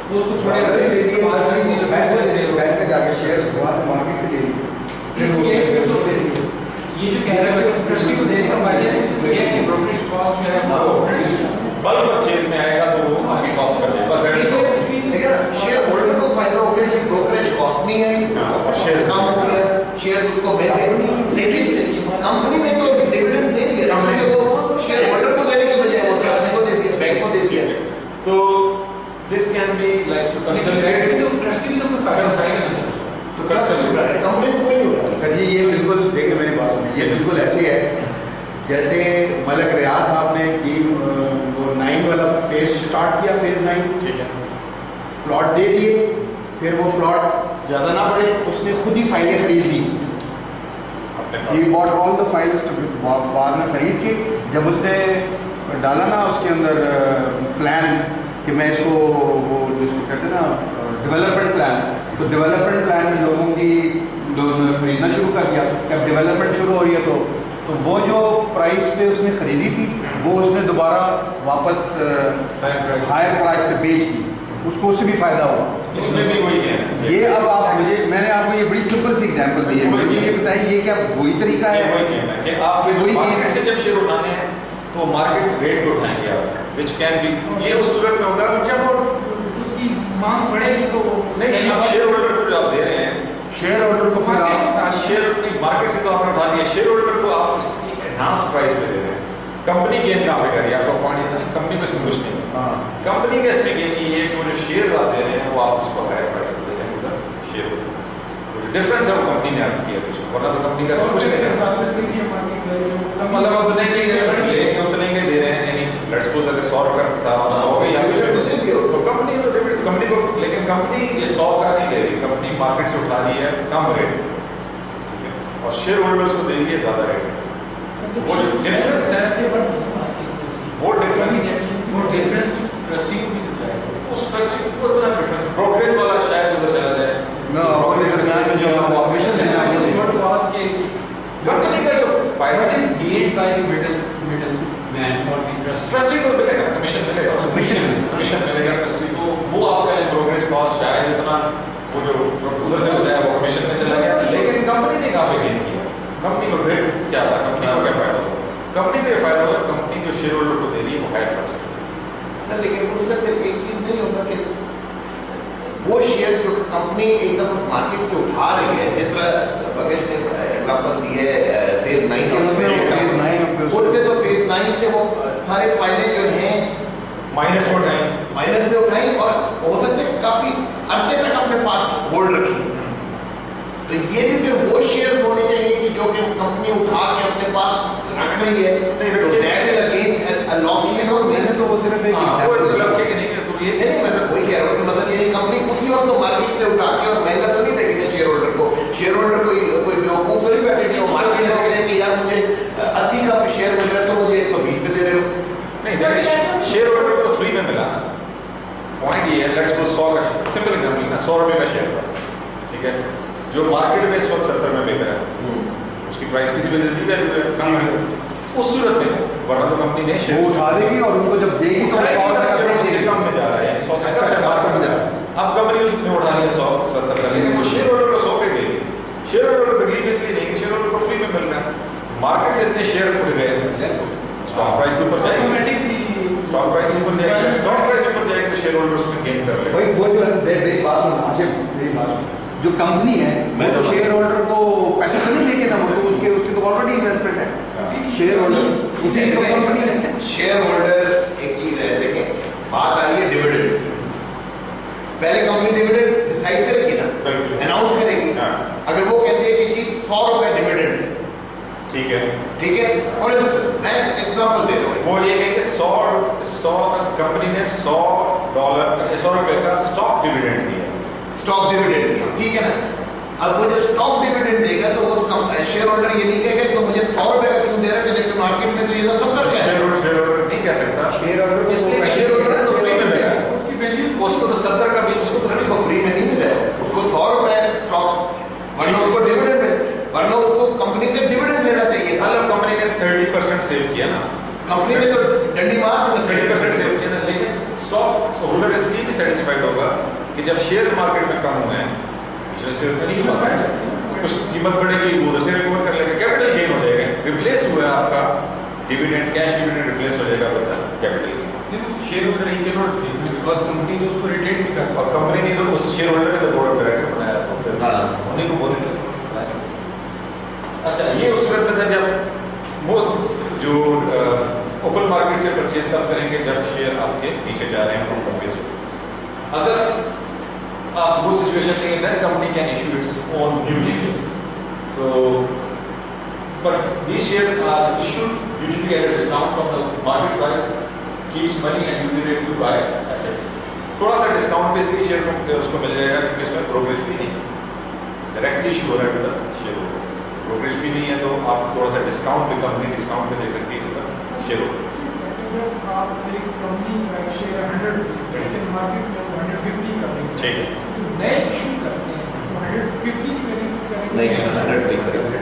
वो उसको थोड़े बैंक में जाके शेयर वहाँ से मार्केट से ले ली। ये जो कह रहे हैं ट्रस्टी को देने का फायदा ये है कि ब्रोकरेज कॉस्ट जो है वो बल्क परचेज में आएगा तो वो आपकी कॉस्ट कर देगा। लेकिन शेयर होल्डर को फायदा हो गया कि ब्रोकरेज कॉस्ट नहीं आई और शेयर कम हो गया, शेयर उसको मिल गए। लेकिन कंपनी में तो डिविडेंड दे दिया, कंपनी को शेयर होल्डर को देने के बजाय वो ट्रस्टी को दे दिया, बैंक को दे दिया। तो this can be like to consolidate तो ट्रस्टी भी तो कोई फायदा नहीं है to consolidate कंपनी को कोई नहीं होगा। सर ये बिल्कुल देखिए मेरी बात सुनिए, ये बिल्कुल ऐसे है जैसे मलक रियाज साहब ने की वो 9 वाला फेज स्टार्ट किया, फेज 9 ठीक है, प्लॉट दे दिए, फिर वो प्लॉट ज़्यादा ना बढ़े, उसने खुद ही फाइलें खरीद ली। He bought all the files बाद में खरीद के जब उसने डाला ना उसके अंदर प्लान कि मैं इसको वो जिसको कहते हैं ना डेवलपमेंट प्लान, तो डेवलपमेंट प्लान में लोगों की खरीदना शुरू कर दिया। जब डेवलपमेंट शुरू हो रही है तो तो वो जो प्राइस पे उसने खरीदी थी वो उसने दोबारा वापस हायर प्राइस पे बेच दी, उसको उससे भी फायदा हुआ। इसमें भी वही है। ये अब आप मुझे, मैंने आपको ये बड़ी सिंपल सी एग्जांपल दी है, मुझे ये बताइए ये क्या वही तरीका है? वही कहना है कि आप वही मार्केट से जब शेयर उठाने हैं तो मार्केट रेट पे उठाएंगे आप, विच कैन बी, ये उस सूरत में होगा जब उसकी मांग बढ़ेगी तो नहीं, आप शेयर होल्डर को जो आप दे रहे हैं, शेयर होल्डर को फिर आप शेयर नहीं, मार्केट से तो आपने उठा लिया, शेयर होल्डर को आप इसकी एनहांस प्राइस पे दे रहे हैं। कंपनी गेन कहाँ पे कर रही है? आपका पॉइंट ये था, कंपनी को इसमें कुछ नहीं है। कंपनी का इसमें गेन ये है कि वो जो शेयर आप दे रहे हैं वो आप उसको हायर प्राइस पे दे रहे हैं उधर शेयर होल्डर, तो डिफरेंस है वो कंपनी ने आपको किया कुछ, वरना तो कंपनी का इसमें कुछ नहीं है। मतलब उतने के लेंगे उतने के दे रहे हैं, यानी लेट्स सपोज अगर 100 रुपये था और 100 के यहाँ तो कंपनी तो डेबिट कंपनी को, लेकिन कंपनी ये 100 का नहीं दे रही, कंपनी मार्केट से उठा रही है कम रेट और शेयर होल्डर्स को दे रही है ज़्यादा रेट। वो डिफरेंस है, वो डिफरेंस ट्रस्टी को भी दिया है, उस ट्रस्टी को इतना डिफरेंस ब्रोकरेज वाला शायद उधर चला जाए ना, और दरमियान में जो कमीशन देना है कंपनी का जो फायदा is gained by the middleman or the trustee. Trustee को मिलेगा, कमीशन मिलेगा, कमीशन मिलेगा ट्रस्टी को, वो आपका ब्रोकरेज कॉस्ट शायद इतना वो जो उधर से बचाया वो कमीशन में चला गया, लेकिन कंपनी ने कहाँ पे गेन किया? कंपनी को रेट क्या था, कंपनी को क्या फायदा हुआ? कंपनी को ये फायदा हुआ, कंपनी जो शेयर होल्डर को दे रही है वो हायर प्राइस पे। सर लेकिन उसमें फिर एक चीज नहीं होगा कि वो शेयर जो कंपनी एकदम मार्केट से उठा रही है, जिस तरह बगेश ने एग्जांपल दी है फेज 9 उससे तो फेज 9 से वो सारे फायदे जो हैं माइनस में उठाई और हो सकते हैं काफी अरसे तक अपने पास होल्ड रखी। तो ये भी फिर वो शेयर होने चाहिए कि जो कि कंपनी उठा के अपने पास रख रही है, तो that is again a loss. मैंने तो वो सिर्फ एक एग्जांपल ये मैं वही कह रहा हूँ कि मतलब ये कंपनी उसी वक्त तो मार्केट से उठा के और महंगा तो नहीं देगी शेयर होल्डर को, शेयर होल्डर कोई बेवकूफ तो नहीं बैठे कि मार्केट में कहे कि यार मुझे 80 का शेयर मिल रहा है तो मुझे 120 पे दे रहे हो। नहीं, शेयर होल्डर को फ्री में मिला ना, पॉइंट ये है, लेट्स सपोज 100 का सिंपल एग्जांपल ना, 100 रुपए का शेयर था, ठीक है, जो मार्केट में इस वक्त 70 में बिक रहा है, उसकी प्राइस किसी वजह से भी कम है, उस सूरत में वरना तो कंपनी ने शेयर उठा देगी और उनको जब देगी तो 100 से कम में जा रहा है, 100 से कम। अब कंपनी उसने उठा लिया 100 70 का, लेकिन वो शेयर होल्डर को 100 पे देगी। शेयर होल्डर को तकलीफ इसलिए नहीं कि शेयर होल्डर को फ्री में मिल रहा है, मार्केट से इतने शेयर उठ गए, स्टॉक प्राइस ऊपर जाएगी, स्टॉक प्राइस ऊपर जाएगी, स्टॉक प्राइस ऊपर जाएगी तो शेयर होल्डर उसमें गेन कर लेगा। भाई वो जो है मेरी बात सुनो, मेरी बात सुनो, जो कंपनी है मैं तो शेयर होल्डर को पैसे तो नहीं देंगे ना, वो तो उसके तो ऑलरेडी इन्वेस्टमेंट है शेयर होल्डर, उसी तो कंपनी है। शेयर होल्डर एक चीज है, देखिए बात आ रही है डिविडेंड की, पहले कंपनी डिविडेंड डिसाइड करेगी ना, अनाउंस करेगी। अगर वो कहती है कि जी 100 रुपए डिविडेंड है, ठीक है, और मैं एग्जांपल दे रहा हूँ, वो ये कहेंगे 100 कंपनी ने $100 का स्टॉक डिविडेंड दिया, स्टॉक डिविडेंड दिया, ठीक है ना। अब वो जो स्टॉक डिविडेंड देगा तो वो शेयर होल्डर ये नहीं कहेगा तो मुझे 100 रुपए का क्यों दे रहा है, जबकि मार्केट में तो ये 70 का है। शेयर होल्डर नहीं कह सकता, शेयर होल्डर इसलिए शेयर होल्डर तो फ्री में मिला, उसकी वैल्यू उसको तो 70 का भी, उसको तो फ्री में नहीं मिला है, उसको 100 रुपए स्टॉक, वरना उसको डिविडेंड में, वरना उसको कंपनी से डिविडेंड लेना चाहिए था। मतलब कंपनी ने 30% सेव किया ना, कंपनी ने तो डंडी मार 30% सेव किया ना, लेकिन स्टॉक होल्डर इसलिए भी सेटिस्फाइड होगा कि जब शेयर्स मार्केट में कम हुए हैं, शेयर्स में नहीं पास आए, कुछ कीमत बढ़ेगी वो उधर से रिकवर कर लेगा, कैपिटल गेन हो जाएगा, रिप्लेस हुआ है आपका डिविडेंड, कैश डिविडेंड रिप्लेस हो जाएगा with capital gain. Share holder he can not because company तो उसको रिटेन भी कर सकती है, और कंपनी ने तो उस शेयर होल्डर ने तो बोर्ड ऑफ डायरेक्टर बनाया तो हाँ, उन्हीं को बोले थे। अच्छा, ये उस वक्त में था जब वो जो ओपन मार्केट से परचेज तब करेंगे जब शेयर आपके नीचे जा रहे हैं फ्रॉम द फेस। अगर आप वो सिचुएशन नहीं है, company can issue its own new share, so but these shares are issued usually at a discount from the market price, keeps money and uses it to buy assets. थोड़ा सा discount पे इसलिए share को उसको मिल जाएगा क्योंकि इसमें brokerage फी नहीं, डायरेक्टली इशू हो रहा है मतलब शेयर होल्डर, ब्रोकरेज फी नहीं है तो आप थोड़ा सा डिस्काउंट पे, कंपनी डिस्काउंट पे दे सकती है मतलब शेयर होल्डर। जब आप एक कंपनी का शेयर 100 लेकिन मार्केट में 150 का बिक, ठीक है, जो नए इशू करते हैं तो 150 की वैल्यू करेंगे नहीं 100 नहीं करेंगे,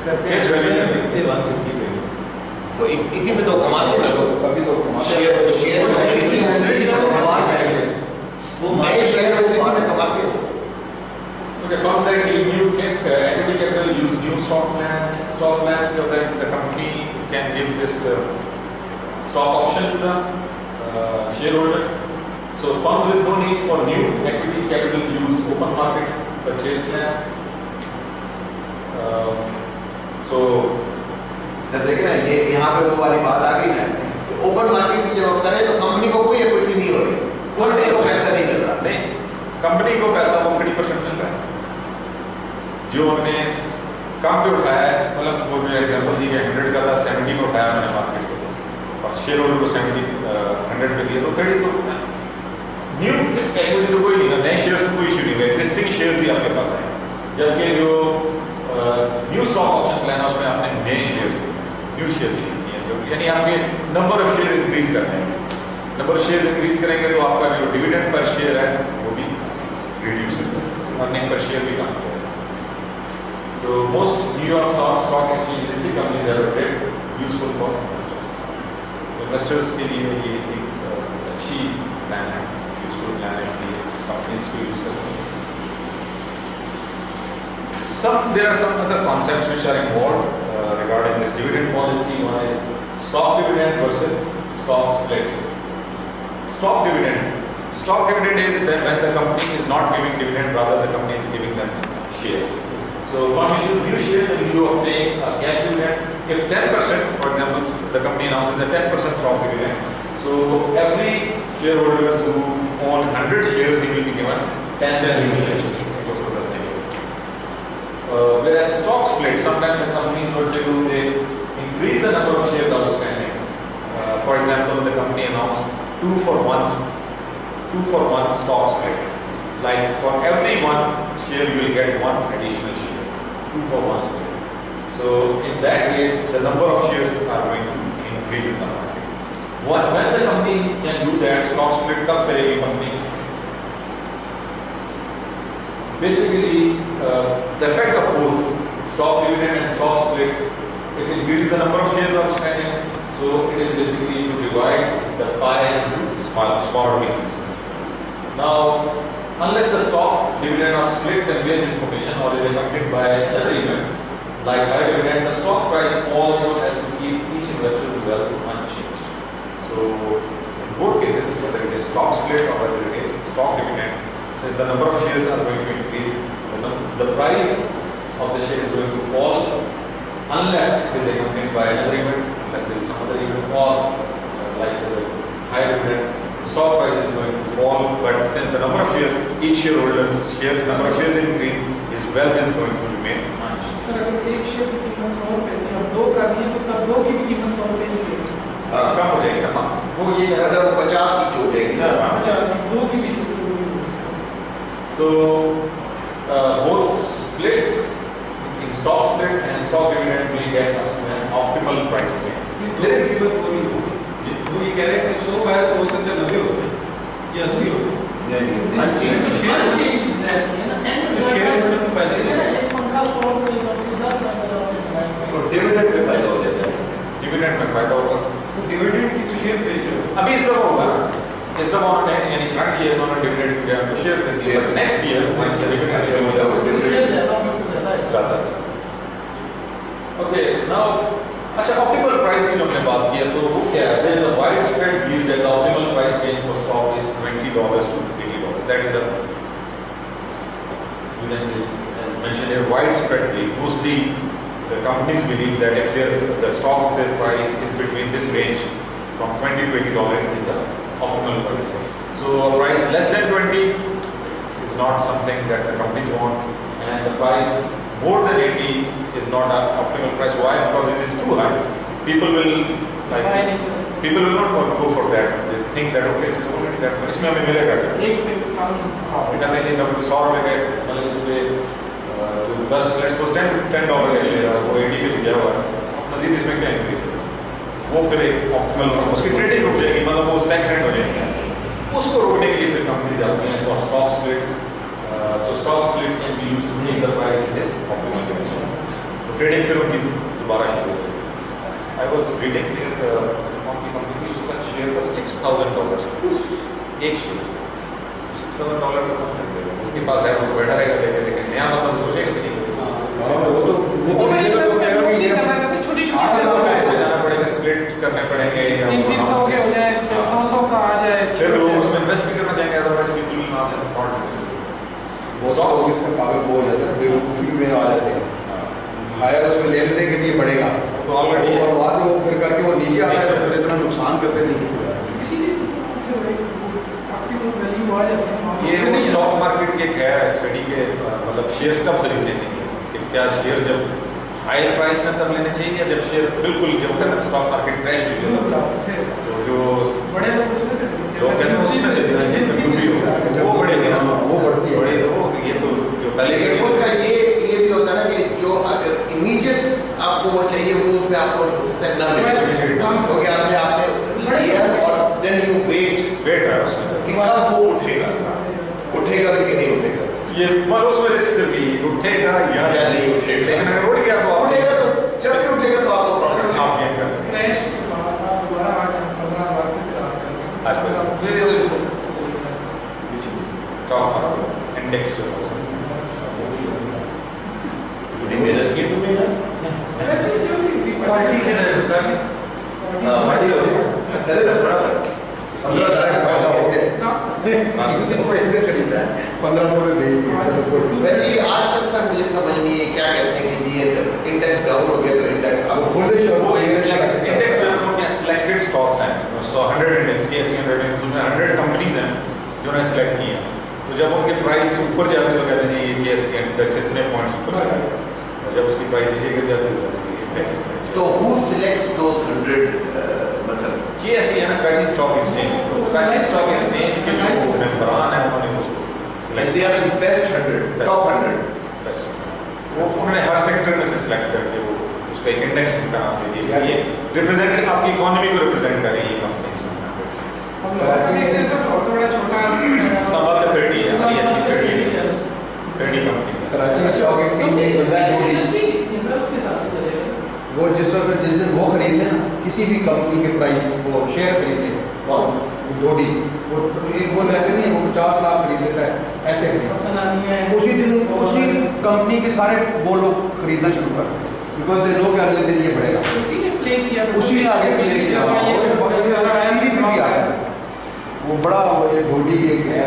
फेस वैल्यू कितने 150 पे तो इसी में तो कमाते हैं लोग, कभी तो कमाते शेयर खरीदनी ऑलरेडी तो कमाते हैं, वो नए शेयर होते हैं जिसमें कमाते हैं। Okay, firms that give new equity capital use new stock plans so that the company can give this stock option to the shareholders. So firms with no need for new equity capital use open market purchase plan. So sir देखिए ना, ये यहाँ पे वो वाली बात आ गई ना, ओपन मार्केट की जब आप करें तो कंपनी को कोई इक्विटी नहीं हो रही, कंपनी को पैसा नहीं मिल रहा। नहीं, कंपनी को पैसा वो 30% मिल रहा है जो हमने काम पे उठाया है। मतलब वो जो एग्जांपल दी गई 100 का था, 70 में उठाया मैंने मार्केट से, और शेयर होल्डर को 100 पे दिए तो 30 तो न्यू इक्विटी तो कोई नहीं ना, नए शेयर्स कोई इशू नहीं है, एग्जिस्टिंग शेयर्स ही आपके पास आए। जबकि जो न्यू स्टॉक ऑप्शन प्लान है उसमें आपने नए शेयर्स न्यू शेयर्स यानी आपके नंबर ऑफ शेयर इंक्रीज करने हैं। नंबर ऑफ शेयर इंक्रीज करेंगे तो आपका जो डिविडेंड पर शेयर है वो भी रिड्यूस होगा, अर्निंग पर शेयर भी कम होगा। So most New York stock exchange listed companies are very useful for investors. Investors के लिए ये एक अच्छी प्लान है, यूजफुल प्लान है, इसलिए कंपनीज को यूज करती हैं। There are some other concepts which are involved regarding this dividend policy. One is stock dividend versus stock splits. Stock dividend is that when the company is not giving dividend, rather the company is giving them shares. So firm issues new shares in lieu of paying a cash dividend. If 10%, for example, the company announces a 10% stock dividend, so every shareholders who own 100 shares, they will be given 10 new shares. Whereas stock split, sometimes the companies what they do, they increase the number of shares outstanding. For example, the company announced 2 for 1 stock split. Like for every 1 share, you will get 1 additional share. 2 for 1 split. So in that case, the number of shares are going to increase in the market. When the company can do that, stock split कब करेगी company? Basically, the effect of both stock dividend and stock split, it increases the number of shares outstanding. So it is basically to divide the pie into smaller pieces. Now, unless the stock dividend or split conveys information or is accompanied by another event like high dividend, the stock price also has to keep each investor's wealth unchanged. So in both cases, whether it is stock split or whether it is stock dividend, since the number of shares are going to increase, the price of the share is going to fall unless it is accompanied by another event, unless there is some other event, or like the high dividend, the stock price is going to fall. But since the number of shares, each shareholder's number of shares increase, his wealth is going to remain unchanged. Sir अगर एक share की कीमत 100 रुपए थी और 2 कर दिए तो तब 2 की भी कीमत 100 रुपए ही रहेगी। कम हो जाएगी ना, वो ये मतलब 50 की हो जाएगी ना, 50 2 की भी। So both splits in stock split and stock dividend will get us to an optimal price range. there is even वो ये कह रहे हैं कि 100 है तो हो सकता है 90 हो या 80 हो। तो डिविडेंड पे फायदा हो जाता है, डिविडेंड में फायदा होगा। तो डिविडेंड की तो शेयर बेच रहे हो। अभी इस दफा होगा ना, इस दफा उन्होंने यानी करंट ईयर उन्होंने डिविडेंड दिया तो शेयर दे दिए, next year once the dividend ज़्यादा से। ओके, नाउ अच्छा ऑप्टिमल प्राइस की जो हमने बात की है तो वो क्या है? There is a wide spread view that the optimal price range for stock is $20 to $80. That is a you can say as mentioned here widespread view. Mostly the companies believe that if the stock of their price is between this range from $20 to $80, it is a optimal price. So a price less than 20 is not something that the companies want, and the price more than 80 is not an optimal price. Why? Because it is too high. People will not go for that. They think that okay, it's already that much. इसमें हमें मिलेगा क्या? एक पे काम कहते हैं कि नब्बे 100 रुपए के मतलब इसमें 10 लेट्स को $10 का शेयर है वो 80 पे गया हुआ है, मजीद इसमें क्या इंक्रीज वो फिर एक ऑप्टिमल उसकी ट्रेडिंग रुक जाएगी, मतलब वो स्टैग्नेंट हो जाएगी। उसको रोकने के लिए फिर कंपनीज आती हैं for stock splits. So stock splits can be used to make the price in this optimal condition. Trading फिर उनकी दोबारा शुरू हो गई। आई वॉज रीडिंग कौन सी कंपनी थी, उसका शेयर था $6,000 एक शेयर, $6,000 का फंड कर देगा, जिसके पास है वो बैठा रहेगा लेके, लेकिन नया मतलब सोचेगा कि नहीं जाना पड़ेगा, स्प्लिट करने पड़ेंगे, 300 के हो जाए, 100 का आ जाए, फिर लोग उसमें इन्वेस्ट भी करना चाहेंगे, अदरवाइज पीपल विल नॉट बहुत लोग इसमें पागल वो हो जाते हैं, बेवकूफ़ी में आ जाते हैं, हायर उसमें ले लेते हैं कि ये बढ़ेगा तो ऑलरेडी, और वहाँ से वो फिर करके वो नीचे आता है, फिर इतना नुकसान करते नहीं। ये वो स्टॉक मार्केट के क्या है स्टडी के मतलब शेयर्स कब खरीदने चाहिए, कि क्या शेयर जब हाई प्राइस है तब लेने चाहिए, या जब शेयर बिल्कुल जब कहते हैं स्टॉक मार्केट क्रैश भी हो तो जो बड़े लोग उसमें से लोग कहते हैं उसमें से देना चाहिए जब भी हो वो बढ़ेगा, वो बढ़ती है, बड़े तो ये तो जो पहले लेकिन उसका ये भी होता है ना कि जो अगर इमीडिएट आपको वो चाहिए वो उसमें आपको हो सकता है ना मिले, क्योंकि आपने लिया और देन यू वेट रहा है उसमें कि कब वो उठेगा भी कि नहीं उठेगा, ये मतलब उसमें रिस्क सिर्फ ये उठेगा या नहीं उठेगा, लेकिन अगर उठ गया तो उठेगा तो जब भी उठेगा तो आपको प्रॉफिट आप गेन कर क्रैश के बाद आप दोबारा आ जाए 15,000 के क्रॉस करेंगे स्टॉक इंडेक्स जो थोड़ी मेहनत की तुमने यार, वैसे ही जो भी पार्टी के पार्टी हो गया, अरे तो बड़ा 15,000 फायदा हो गया, पैसे खरीदा है 1,500 में भेज दिया, वैसे ये आज तक सर मुझे समझ नहीं है क्या कहते हैं कि ये इंडेक्स डाउन हो गया तो इंडेक्स अब खुले वो इंडेक्स जो है वो क्या सिलेक्टेड स्टॉक्स हैं, 100 इंडेक्स के 100 उसमें 100 कंपनीज हैं जो उन्होंने सिलेक्ट की हैं, तो जब उनके प्राइस ऊपर जाते हैं तो कहते हैं ये केस के इंडेक्स इतने पॉइंट्स ऊपर चला गया, और जब उसकी प्राइस नीचे गिर जाती है तो कहते हैं इंडेक्स तो हु सिलेक्ट्स दोस 100 मतलब ये ऐसी है ना Karachi stock exchange, Karachi stock exchange के जो मेंबरान हैं उन्होंने उसको and they are the best 100 top 100 वो उन्होंने हर सेक्टर में से सिलेक्ट करके वो उसका एक इंडेक्स का नाम दे दिया, ये रिप्रेजेंटेटिव आपकी इकोनॉमी को रिप्रेजेंट कर रही है कंपनीज में। हम लोग देखते हैं सर बहुत बड़ा छोटा इस्लामाबाद का 30 है, ISC 30 company Karachi stock exchange में एक बंदा है उसके साथ चलेगा वो जिस दिन वो खरीद ले ना किसी भी कंपनी के प्राइस वो शेयर खरीद ले कौन डोडी वो एक वो ऐसे नहीं वो 50 लाख खरीद लेता है ऐसे उसी दिन उसी कंपनी के सारे वो लोग खरीदना शुरू कर देते हैं बिकॉज दे नो कि अगले दिन ये बढ़ेगा, उसी ने प्ले किया उसी ने आगे प्ले किया वो बड़ा ये डोडी एक है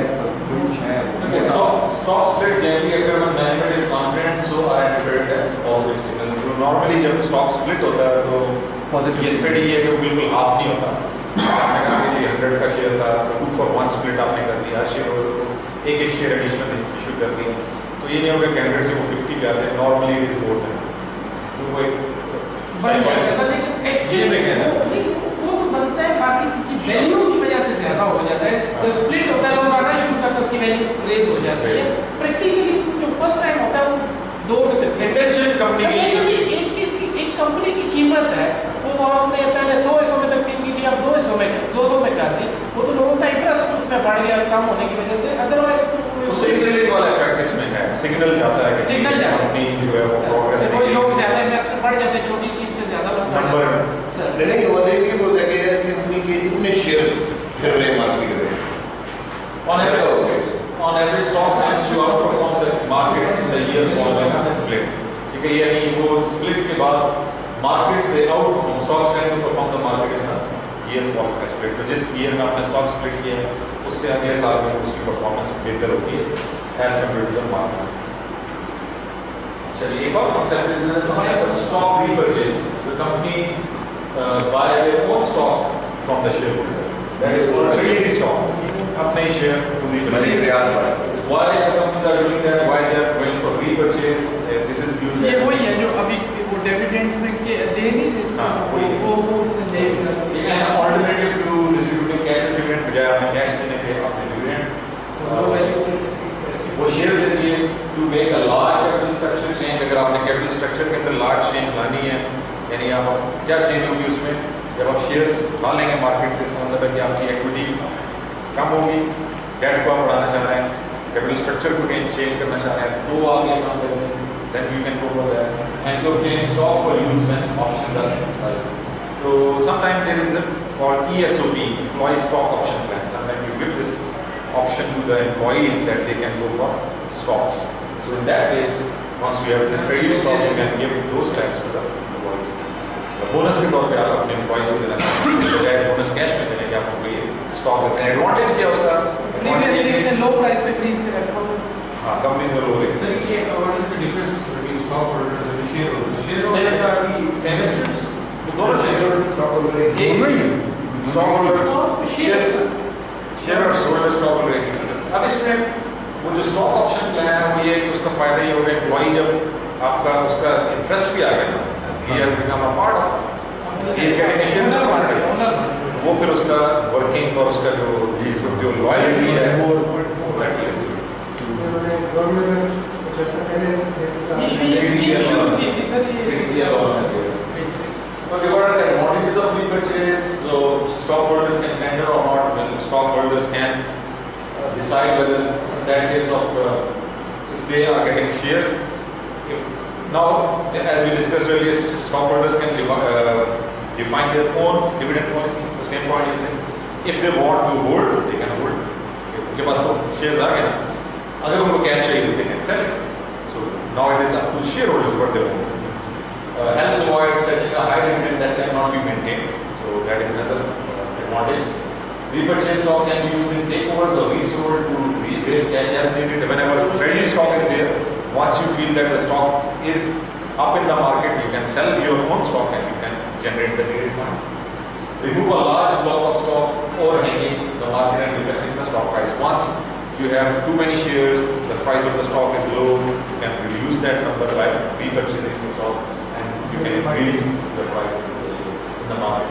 स्टॉक स्प्लिट जनरली अगर management is confident so I interpret as positive signal, जो नॉर्मली जब स्टॉक स्प्लिट होता है तो पॉजिटिव ये स्टडी है कि बिल्कुल हाफ नहीं होता, आपने कहा कि 100 का शेयर था 2 for 1 स्प्लिट आपने कर दिया, शेयर होल्डर को एक शेयर एडिशनल इशू कर दिया, तो ये नहीं होगा कैंडिडेट से वो 50 पे आते हैं, normally it is more than तो वो एक वो तो बनता है बाकी की वैल्यू की वजह से ज्यादा हो जाता है, जब स्प्लिट होता है लोग आना शुरू करते हैं उसकी वैल्यू रेज हो जाती है, प्रैक्टिकली जो फर्स्ट टाइम होता है वो 2 तक इंटेंशन कंपनी की एक चीज की एक कंपनी की कीमत है वो आपने पहले 100 हिस्सों में तकसीम की थी, अब 2 हिस्सों में 200 में कर दी, वो तो लोगों का इंटरेस्ट उसमें बढ़ गया कम होने की वजह से, अदरवाइज तो सिग्नल वाला इफेक्ट इसमें है, सिग्नल जाता है कि सिग्नल जाता है कंपनी जो है वो प्रोग्रेस कोई लोग ज्यादा इन्वेस्टर बढ़ जाते हैं, छोटी चीज पे ज्यादा लोग नंबर सर नहीं वो देखिए वो देखिए कंपनी के इतने शेयर फिर रहे मार्केट में on average stock tends to outperform the market in the year following a split, क्योंकि यानी वो स्प्लिट के बाद मार्केट से out stocks tend to perform the market in the year following a split, तो जिस ईयर में आपने स्टॉक स्प्लिट किया है उससे अगले साल में उसकी परफॉर्मेंस बेहतर होगी as compare to the market. चलिए एक और कॉन्सेप्ट है stock repurchase, the companies buy their own stock from the shareholder, that is called trading stock, अपने शेयर मनी ब्याज पर why the companies are doing that, why they are going for repurchase, this is used ये वही है जो अभी वो dividends में के दे नहीं रहे, वो उसने दे दिया है alternative to distributing cash dividend, बजाय आपने कैश देने पे आपने डिविडेंड वो शेयर दे दिए to make a large capital structure change. अगर आपने कैपिटल स्ट्रक्चर के अंदर लार्ज चेंज लानी है, यानी आप क्या चेंज होगी उसमें, जब आप शेयर्स डालेंगे मार्केट से, इसका मतलब है कि आपकी इक्विटी कम होगी, डेट को आप बढ़ाना चाह रहे हैं, कैपिटल स्ट्रक्चर को चेंज करना चाह रहे हैं, तो आप ये काम करेंगे। then you can go for that. And to obtain stock for use when options are exercised. So sometimes there is a called ESOP, employee stock option plan. Sometimes you give this option to the employees that they can go for stocks. So in that case, once we have this credit stock, you can give those types to the employees. Bonus के तौर पे आप अपने employees को देना चाहते हैं, बजाय बोनस कैश में देने के आपको ये स्टॉक देते हैं। एडवांटेज क्या उसका? प्रीवियसली लो प्राइस पे खरीदते रखा। हाँ, कंपनी को लो रेट। सर ये what is the difference between stockholders and shareholders? Shareholders are the investors, दोनों से स्टॉक होल्डर एक स्टॉक होल्डर शेयर और होल्डर स्टॉक होल्डर एक। अब इसमें वो जो स्टॉक ऑप्शन प्लान है वो ये कि उसका फायदा ये होगा एम्प्लॉई जब आपका उसका इंटरेस्ट भी आ गया ना, he has become a part of, he is getting a share in the market, वो फिर उसका वर्किंग और उसका जो लॉयल्टी है वो बढ़ती है। गवर्नमेंट में कुछ ऐसा पहले Okay, what are the advantages of free purchase? So stockholders can tender or not. When stockholders can decide whether, in that case of if they are getting shares. Now, as we discussed earlier, stockholders can define their own dividend policy. The same point is this: if they want to hold, they can hold. उनके पास तो shares आ गए ना. अगर उनको cash चाहिए, they can sell it. So now it is up to shareholders what they want. Helps avoid setting a high dividend that cannot be maintained. So that is another advantage. Repurchase stock can be used in takeovers or resold to raise cash as needed. Whenever ready stock is there, once you feel that the stock is up in the market, you can sell your own stock and you can generate the needed funds. Remove a large block of stock overhanging the market and depressing the stock price. Once you have too many shares, the price of the stock is low, you can reduce that number by repurchasing the stock. You can increase the price in the market.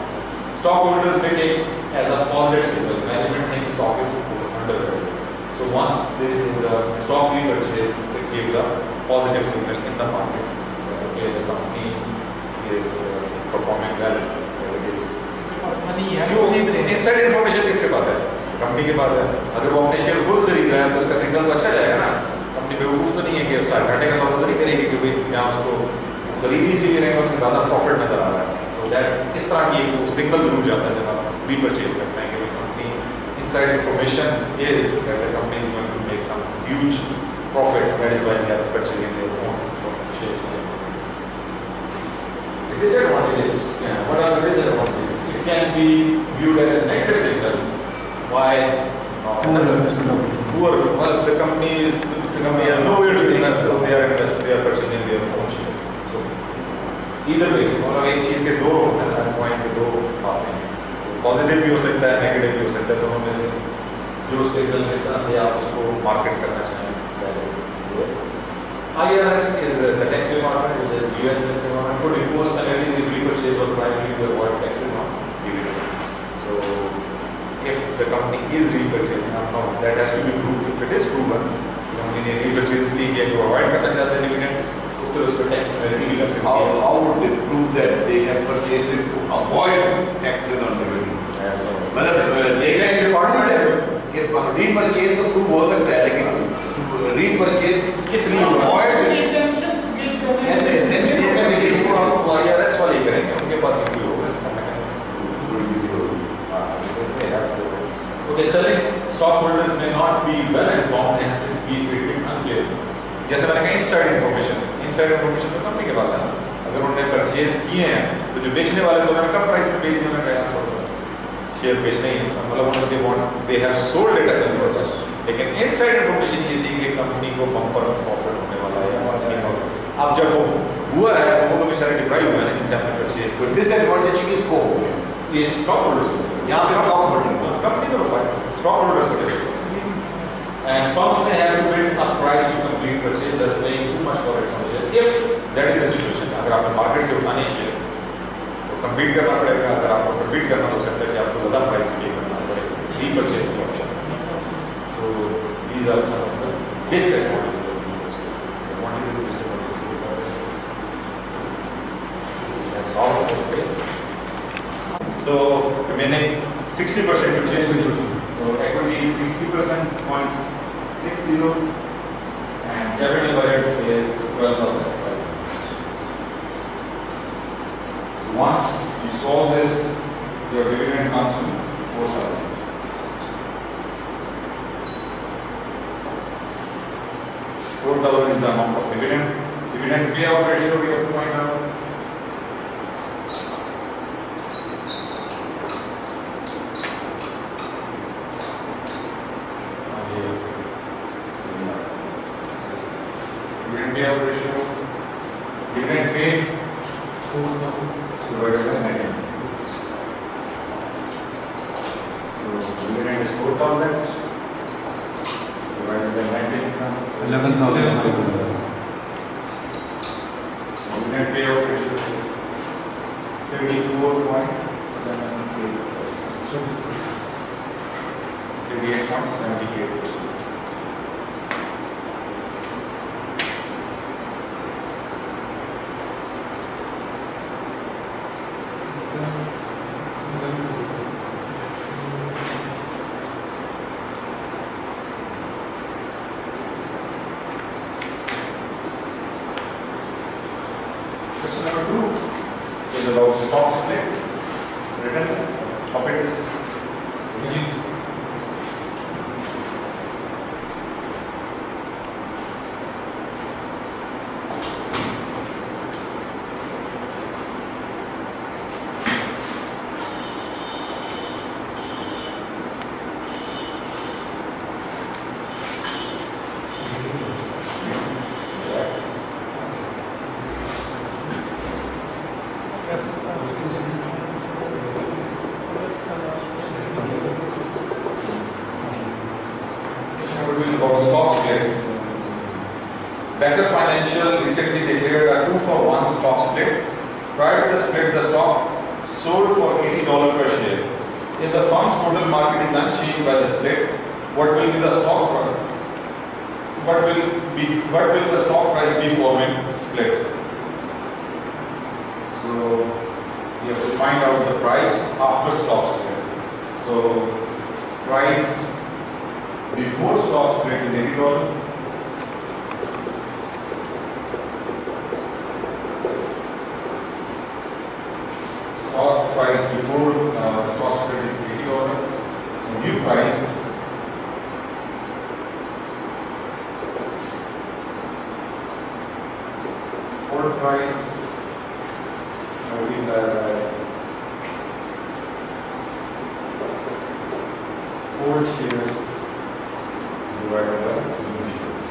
Stockholders may take as a positive signal. Management thinks stock is undervalued. So once there is a stock repurchase, it gives a positive signal in the market. Okay, the company is performing well. It is. Inside information किसके पास है? Company के पास है। अगर वो अपने share खुद खरीद रहा है तो उसका सिग्नल तो अच्छा जाएगा ना। कंपनी बेवकूफ तो नहीं है कि सारे घाटे का सौदा तो नहीं करेगी कि भाई यहाँ उसको खरीदी इसीलिए नहीं क्योंकि ज़्यादा प्रॉफिट नजर आ रहा है। तो दैट इस तरह की एक सिग्नल जरूर जाता है जब आप रीपरचेज करते हैं कि company inside information is that the company is going to make some huge profit, that is why they are purchasing their own shares. The disadvantages, what are the disadvantages? It can be viewed as a negative signal. Why? Poor. Well, the company has nowhere to invest, so they are purchasing their own shares. Either way, मतलब एक चीज के दो point के दो पासे हैं, positive भी हो सकता है, नेगेटिव भी हो सकता है। दोनों में से जो सिग्नल किस तरह से आप उसको मार्केट करना चाहें। IRS is the tax department, which is US tax department, could impose penalties if repurchase or primarily to avoid taxes on dividend. So if the company is repurchasing, now that has to be proved. If it is proven, the company ने repurchase नहीं किया तो avoid करना चाहते हैं dividend, तो उसको tax penalty भी लग सकती है। How would they prove that they have purchased it to avoid taxes on dividend? मतलब tax department है कि repurchase तो prove हो सकता है, लेकिन repurchase किस लिए avoid intentions to get the कैसे intention को कैसे गेज वो आपको IRS वाले करेंगे, उनके पास भी होगा इसका mechanism. Okay, selling stockholders may not be well informed and be treated unfairly. जैसे मैंने कहा इनसाइड इन्फॉर्मेशन तो कंपनी के पास है ना। अगर उन्होंने परचेज किए हैं तो जो बेचने वाले तो उन्होंने कम प्राइस में बेच दिया, उन्होंने कहा छोड़ दो शेयर बेचना ही है, मतलब they have sold it at a loss. लेकिन इनसाइड इन्फॉर्मेशन ये थी कि कंपनी को बम्पर प्रॉफिट होने वाला है। अब जब वो हुआ है तो वो भी सारे डिप्राइव हुए हैं जिनसे हमने परचेज तो डिसएडवांटेज किसको हो गया? ये स्टॉक होल्डर्स को, यहाँ पे स्टॉक होल्डर कंपनी को स्टॉक होल्डर्स को। And firms may have to bid a price to complete purchase, thus paying too much for its own share. If that is the situation, अगर आपने market से उठाने share तो compete करना पड़ेगा। अगर आपको compete करना हो सकता है कि आपको ज़्यादा प्राइस पे करना पड़ेगा, repurchase की option. So these are some of the disadvantages of repurchase. Advantages and disadvantages. That's all for today. So remaining 60% to change. So equity is 60.60 and capital budget is 12,000. once you solve this, your dividend comes to 4,000. 4,000 is the amount of dividend. Dividend payout ratio we have to find out. Dividend payout ratio. Dividend paid divided by net income. So dividend is 4,000 divided by net income. 11,000. Dividend payout ratio is 34.78%. 38.78%. Question number 2 is about stock split, returns, topics. About stock split. Becker Financial recently declared a 2-for-1 stock split. Prior to the split, the stock sold for $80 per share. If the firm's total market is unchanged by the split, what will be the stock price? What will the stock price be for when split? So you have to find out the price after stock split. So price before stock split is $80. Stock price before the stock split is $80. So new price old price old shares divided by new shares.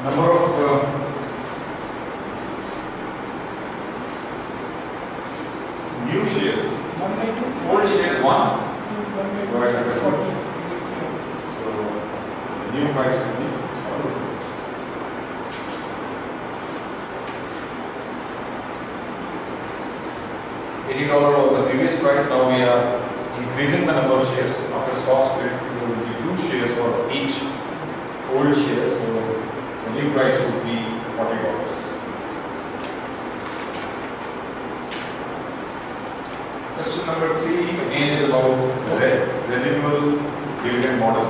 Number of new shares. Old share 1 divided by 40. New price will be $80 was the previous price. Now we are increasing the number of shares. After stock split, there will be 2 shares for each old share. So the new price would be $40. Question number 3 again is about residual dividend model.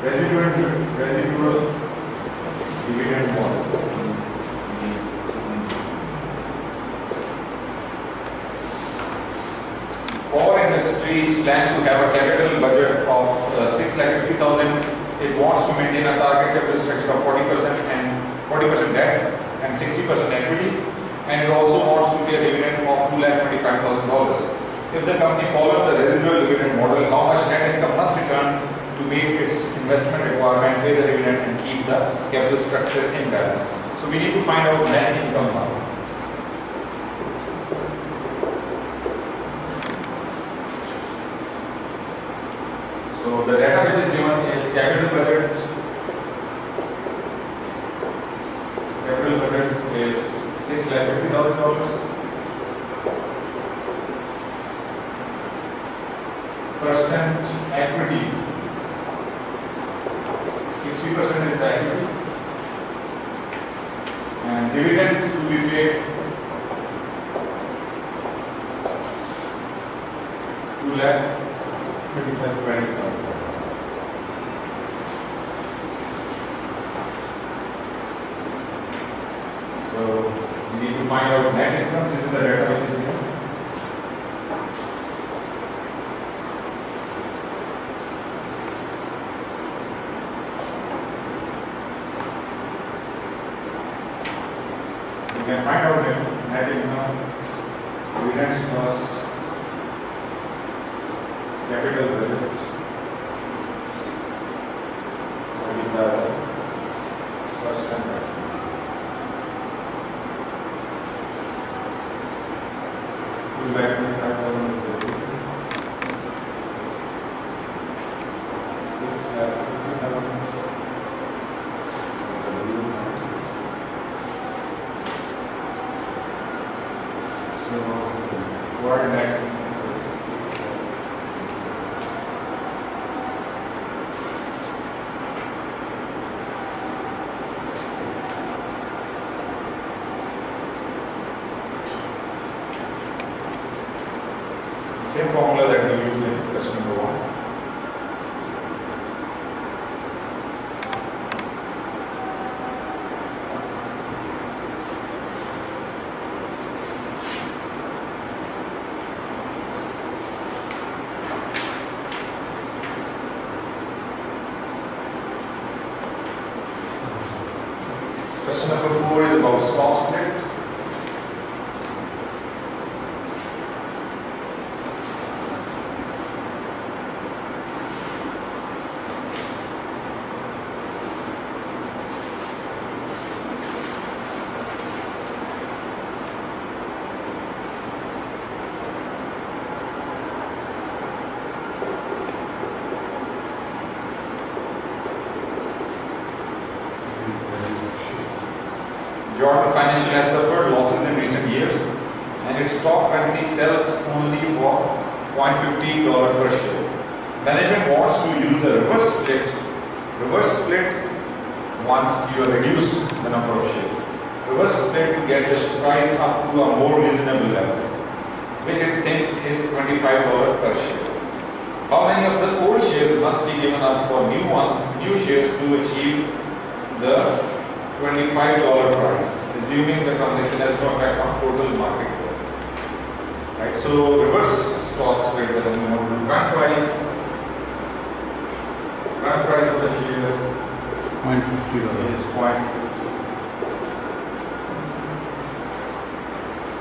Residual dividend model. Four industries plan to have a capital budget of 6,50,000. It wants to maintain a target capital structure of 40% and 40% debt and 60% equity, and it also wants to pay a dividend of $225,000. If the company follows the residual dividend model, how much net income must return to meet its investment requirement, pay the dividend, and keep the capital structure in balance? So we need to find out net income now. So the data which is given is capital budget. Capital budget is $6,50,000. Percent equity, 60% is the equity, and dividend to be paid 2,25,000. So we need to find out net income. This is the data which is given. You can find out net income, dividends plus capital budget, 35%. Back 25,000 is the 6,50,000. So what net is 6,000. Same formula that we used in question number 1. Question number 4 is about stock split. Jordan Financial has suffered losses in recent years, and its stock currently sells only for $0.50 per share. Management wants to use a reverse split. Reverse split once you reduce the number of shares. Reverse split to get the price up to a more reasonable level, which it thinks is $25 per share. How many of the old shares must be given up for new shares to achieve the $25 price, assuming the transaction has no effect on total market value? Right, so reverse stock split, the current price of the share $0.50 is $0.50,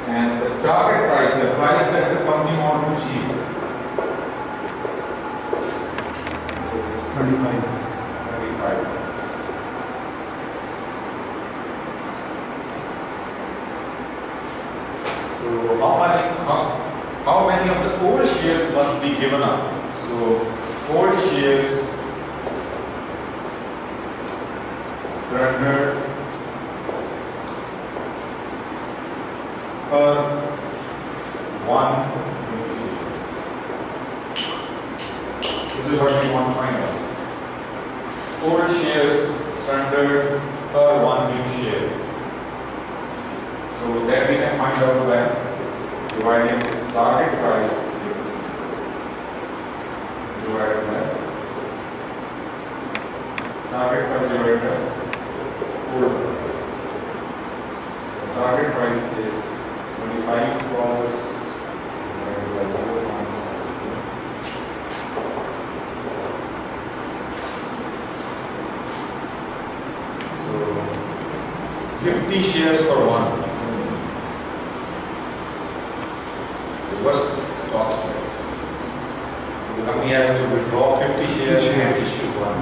and the target price, the price that the company wants to achieve, is 25. So how many of the old shares must be given up? So old shares surrendered per one new share. This is what we want to find out. Old shares surrendered per one new share. So that we can find out by dividing this target price divided by target price divided by old price. The target price is $25 divided by 0.5. So 50 shares for one. Reverse stock split. So the company has to withdraw 50 shares and issue one.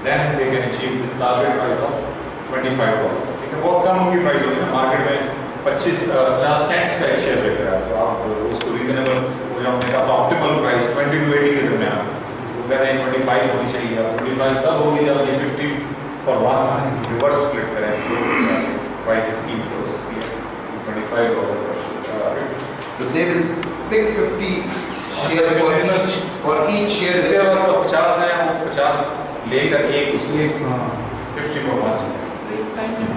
Then they can achieve this target price of $25. ठीक है, बहुत कम की price होगी ना market में 50 cents का share बिक रहा है, तो आप उसको रीजनेबल वो जो हमने कहा था ऑप्टिमल प्राइस 20 to 80 के दरमियान, वो कहते हैं 25 होनी चाहिए। 25 तब होगी जब ये 50 for one reverse split करें, price scheme close $25 per share. So they will pick 50 share for each share. इसके बाद 50 है, वो 50 लेकर एक उसको 50 for one share.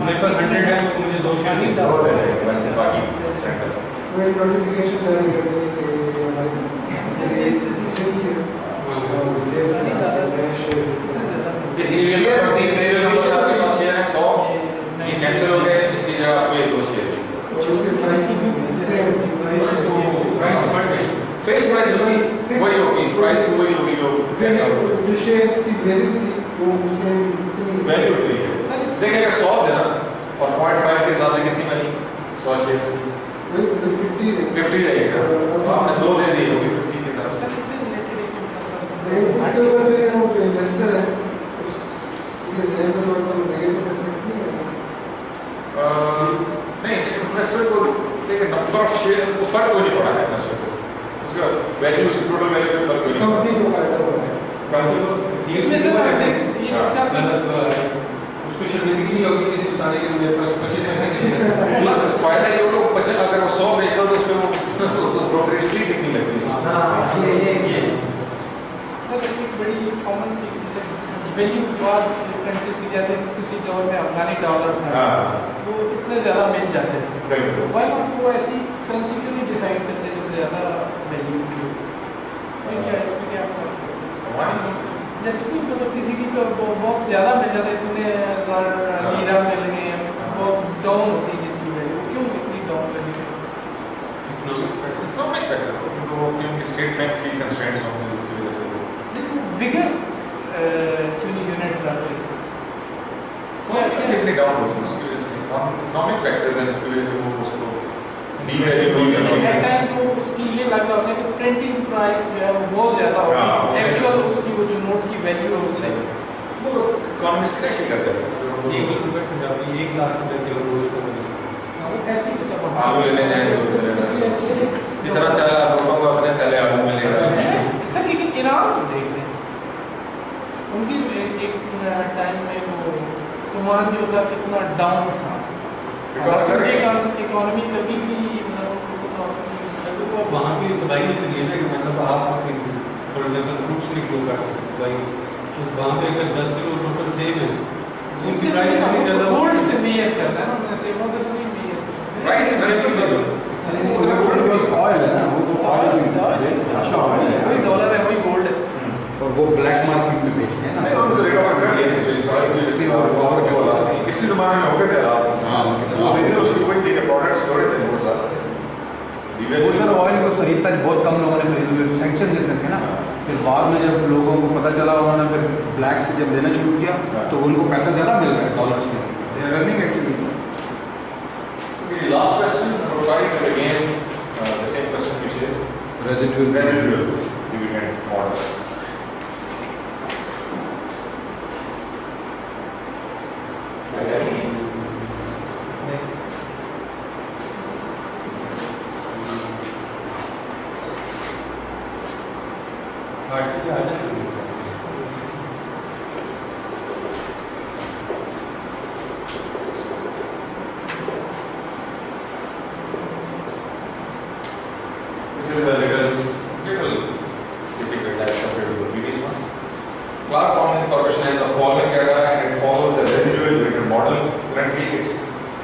मेरे पास 100 है तो मुझे 2 शेयर नहीं दो दे देंगे, वैसे बाकी सेंटर वो नोटिफिकेशन जारी कर देंगे कि हमारे इस सीरियल नंबर आपके पास शेयर है 100, ये कैंसिल हो गए, इस सीरियल आपको ये 2 शेयर फेस प्राइस उसकी वही होगी, प्राइस तो वही होगी जो शेयर्स की वैल्यू थी वो उससे वैल्यू होती है। देखिए अगर 100 देना और 0.5 के हिसाब से कितनी बनी 100 शेयर्स 50 रहेगा, तो आपने 2 दे दी होगी 50 के हिसाब से। इसके ऊपर जो इन्वेस्टर है उसके ज़हन में थोड़ा सा नेगेटिव इफेक्ट नहीं है। नहीं, इन्वेस्टर को देखिए नंबर ऑफ शेयर को फर्क कोई नहीं पड़ा है इन्वेस्टर को, उसका वैल्यू उसकी टोटल वैल्यू पे फर्क कोई नहीं कंपनी को फायदा हो रहा है। कंपनी को इसमें सर मतलब उसको शर्मिंदगी नहीं होगी किसी बताने के मेरे पास 25% प्लस फायदा ये होगा 50 अगर वो 100 बेचता तो उसमें वो ब्रोकरेज फी कितनी लगती है। हां सर एक बड़ी कॉमन सी चीज़ है वैल्यू फॉर कंट्रीज की, जैसे किसी दौर में अफगानी डॉलर था वो इतने ज़्यादा मिल जाते थे, वाई नॉट वो ऐसी करेंसी क्यों नहीं डिसाइड करते जो ज़्यादा वैल्यू की हो? और क्या इसमें क्या जैसे कि मतलब किसी की बहुत ज़्यादा मिल जाता है, इतने हज़ार हीरा मिल गए हैं, बहुत डाउन होती है जिनकी वैल्यू, क्यों इतनी डाउन वैल्यू? इकोनॉमिक फैक्टर तो क्योंकि स्टेट बैंक की कंस्ट्रेंट्स होंगे इसकी वजह से बिगर क्यों नहीं यूनिट रन रही? कितनी डाउन होगी उसकी वजह से इकोनॉमिक फैक्टर्स हैं जिसकी वजह से वो उसको डीवैल्यू एट टाइम्स वो उसकी ये लग रहा होता है कि प्रिंटिंग प्राइस जो है वो बहुत ज़्यादा होती है, एक्चुअल उसकी वो जो नोट की वैल्यू है उससे वो इकोनॉमिक्स क्रैश ही कर जाता है। 1 रुपए पंजाबी 1 लाख रुपए के रोज को वो ऐसे ही होता है। आलू लेने जाएंगे जितना थैला लोगों को अपने थैले आलू में ले रहे हैं। सर लेकिन ईरान को देख लें, उनकी एक टाइम में वो तुमान जो था कितना डाउन था, इकोनॉमी कभी भी वो वहाँ की दवाई होती है ना कि मतलब आप फॉर एग्जाम्पल फ्रूट्स की ग्रो कर सकते दवाई, तो वहाँ पे अगर 10 किलो टोटल सेम है उनकी प्राइस इतनी ज़्यादा गोल्ड से मेजर करना है ना, सेबों से तो नहीं मेजर प्राइस इमेंसिव नहीं ऑयल है ना, वो तो ऑयल अच्छा ऑयल है, वही डॉलर है वही गोल्ड है, और वो ब्लैक मार्केट में बेचते हैं ना। नहीं उनको रिकवर कर लिया इस वजह से आज भी इसलिए और पावर के बोला इसी ज़माने में हो गए थे हालात। हाँ वो रीजन उसकी कोई थी कि प्रोडक्ट स्टोरेज थे बहुत ज़्यादा थे। वो सर ऑयल को खरीदता बहुत कम लोगों ने खरीदा, सैंक्शन जितने थे ना, फिर बाद में जब लोगों को पता चला उन्होंने फिर ब्लैक से जब देना शुरू किया तो उनको पैसा ज़्यादा मिल रहा है डॉलर्स में, they are running actually. Last question number 5 is again the same question which is residual dividend model. This is a little difficult as compared to the previous ones. Clark Foundation Corporation has the following data and it follows the residual dividend model. Currently it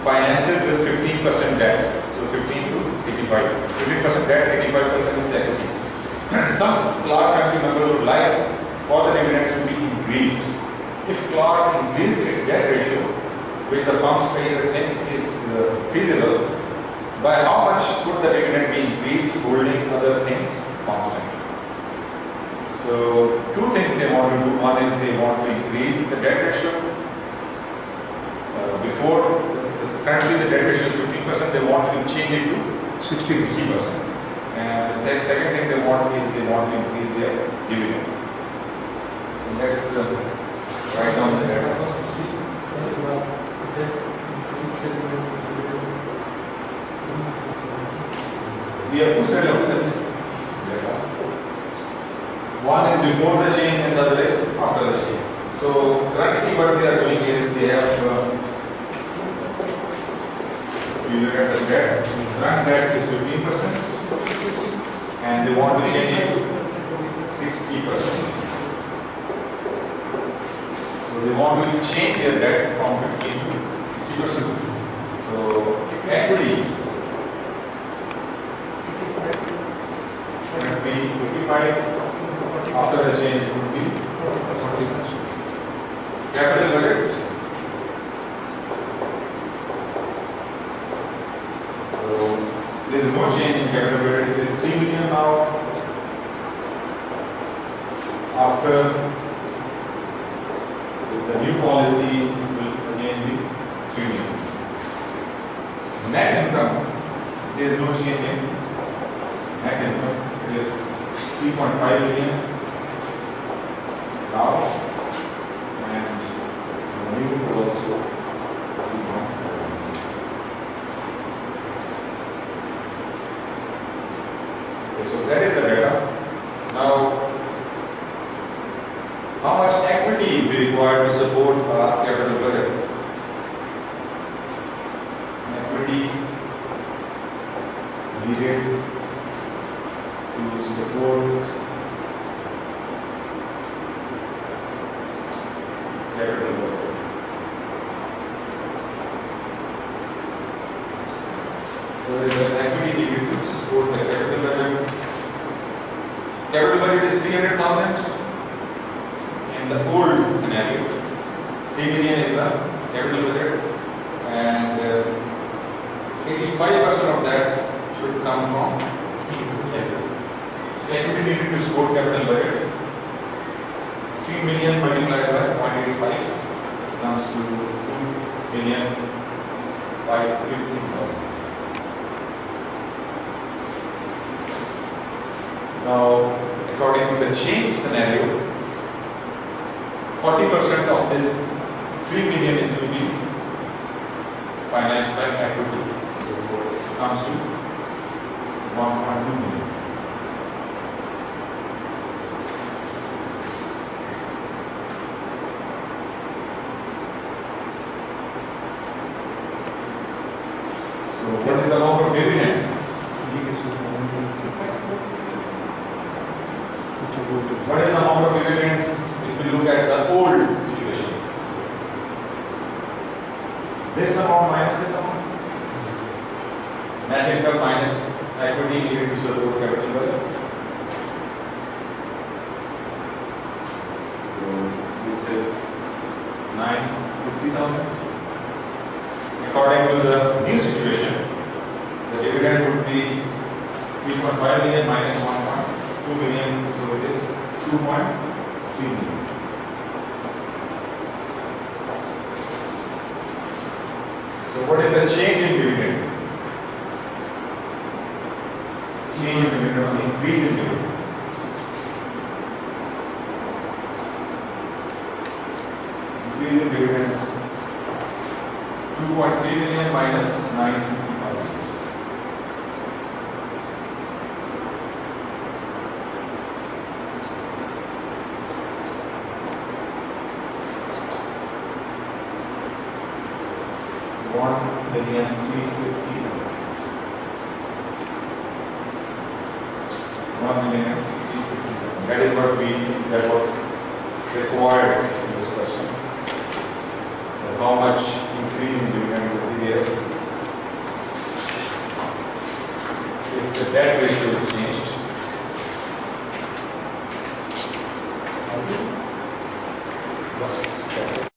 finances with 15% debt, so 15 to 85. 15% debt, 85% is equity. Some Clark family members would like for the dividends to be increased. If Clark increased its debt ratio, which the firm's trader thinks is feasible, by how much could the dividend be increased, holding other things constant? So, two things they want to do. One is they want to increase the debt ratio. Currently the debt ratio is 15%, they want to change it to 60%. And the second thing they want is they want to increase their dividend. So let's write down the data first. We have two sets of data. One is before the change and the other is after the change. So So currently what they are doing is they have you look at the debt, current debt is 15% and they want to change it to 60%. So they want to change their debt from 15 to 60%. So equity will be 55. After the change it would be 40%. Capital budget. So there is no change in capital budget. It is 3 million now. After the new policy will again be 3 million. Net income, there is no change in net income. It is 3.5 million now, and the new is also 3.5 million. Okay, so that is the data. Now, how much equity we require to support our capital budget? Equity needed to support capital budget. So there is an equity needed to support the capital budget. Capital budget is 300,000. In the old scenario, 3 million is the capital budget, and 85% of that should come from capital. So equity needed to support capital budget. 3 million multiplied by 0.85 comes to 2,515,000. Now, according to the change scenario, 40% of this 3 million is to be financed by equity. So it comes to 1.2 million. So what is the amount of dividend? What is the amount of dividend if we look at the old situation? This amount minus this amount. Net income minus equity needed to support capital budget. So this is 950,000. According to the new situation, the dividend would be 3.5 million minus 1.2 million, so it is 2.3 million. So what is the change in dividend? Change in dividend, increase in dividend. Increase in dividend, 2.3 million minus 950,000. That is what that was required in this question. And how much increase in dividend would be there if the debt ratio is changed? Yes, that's it.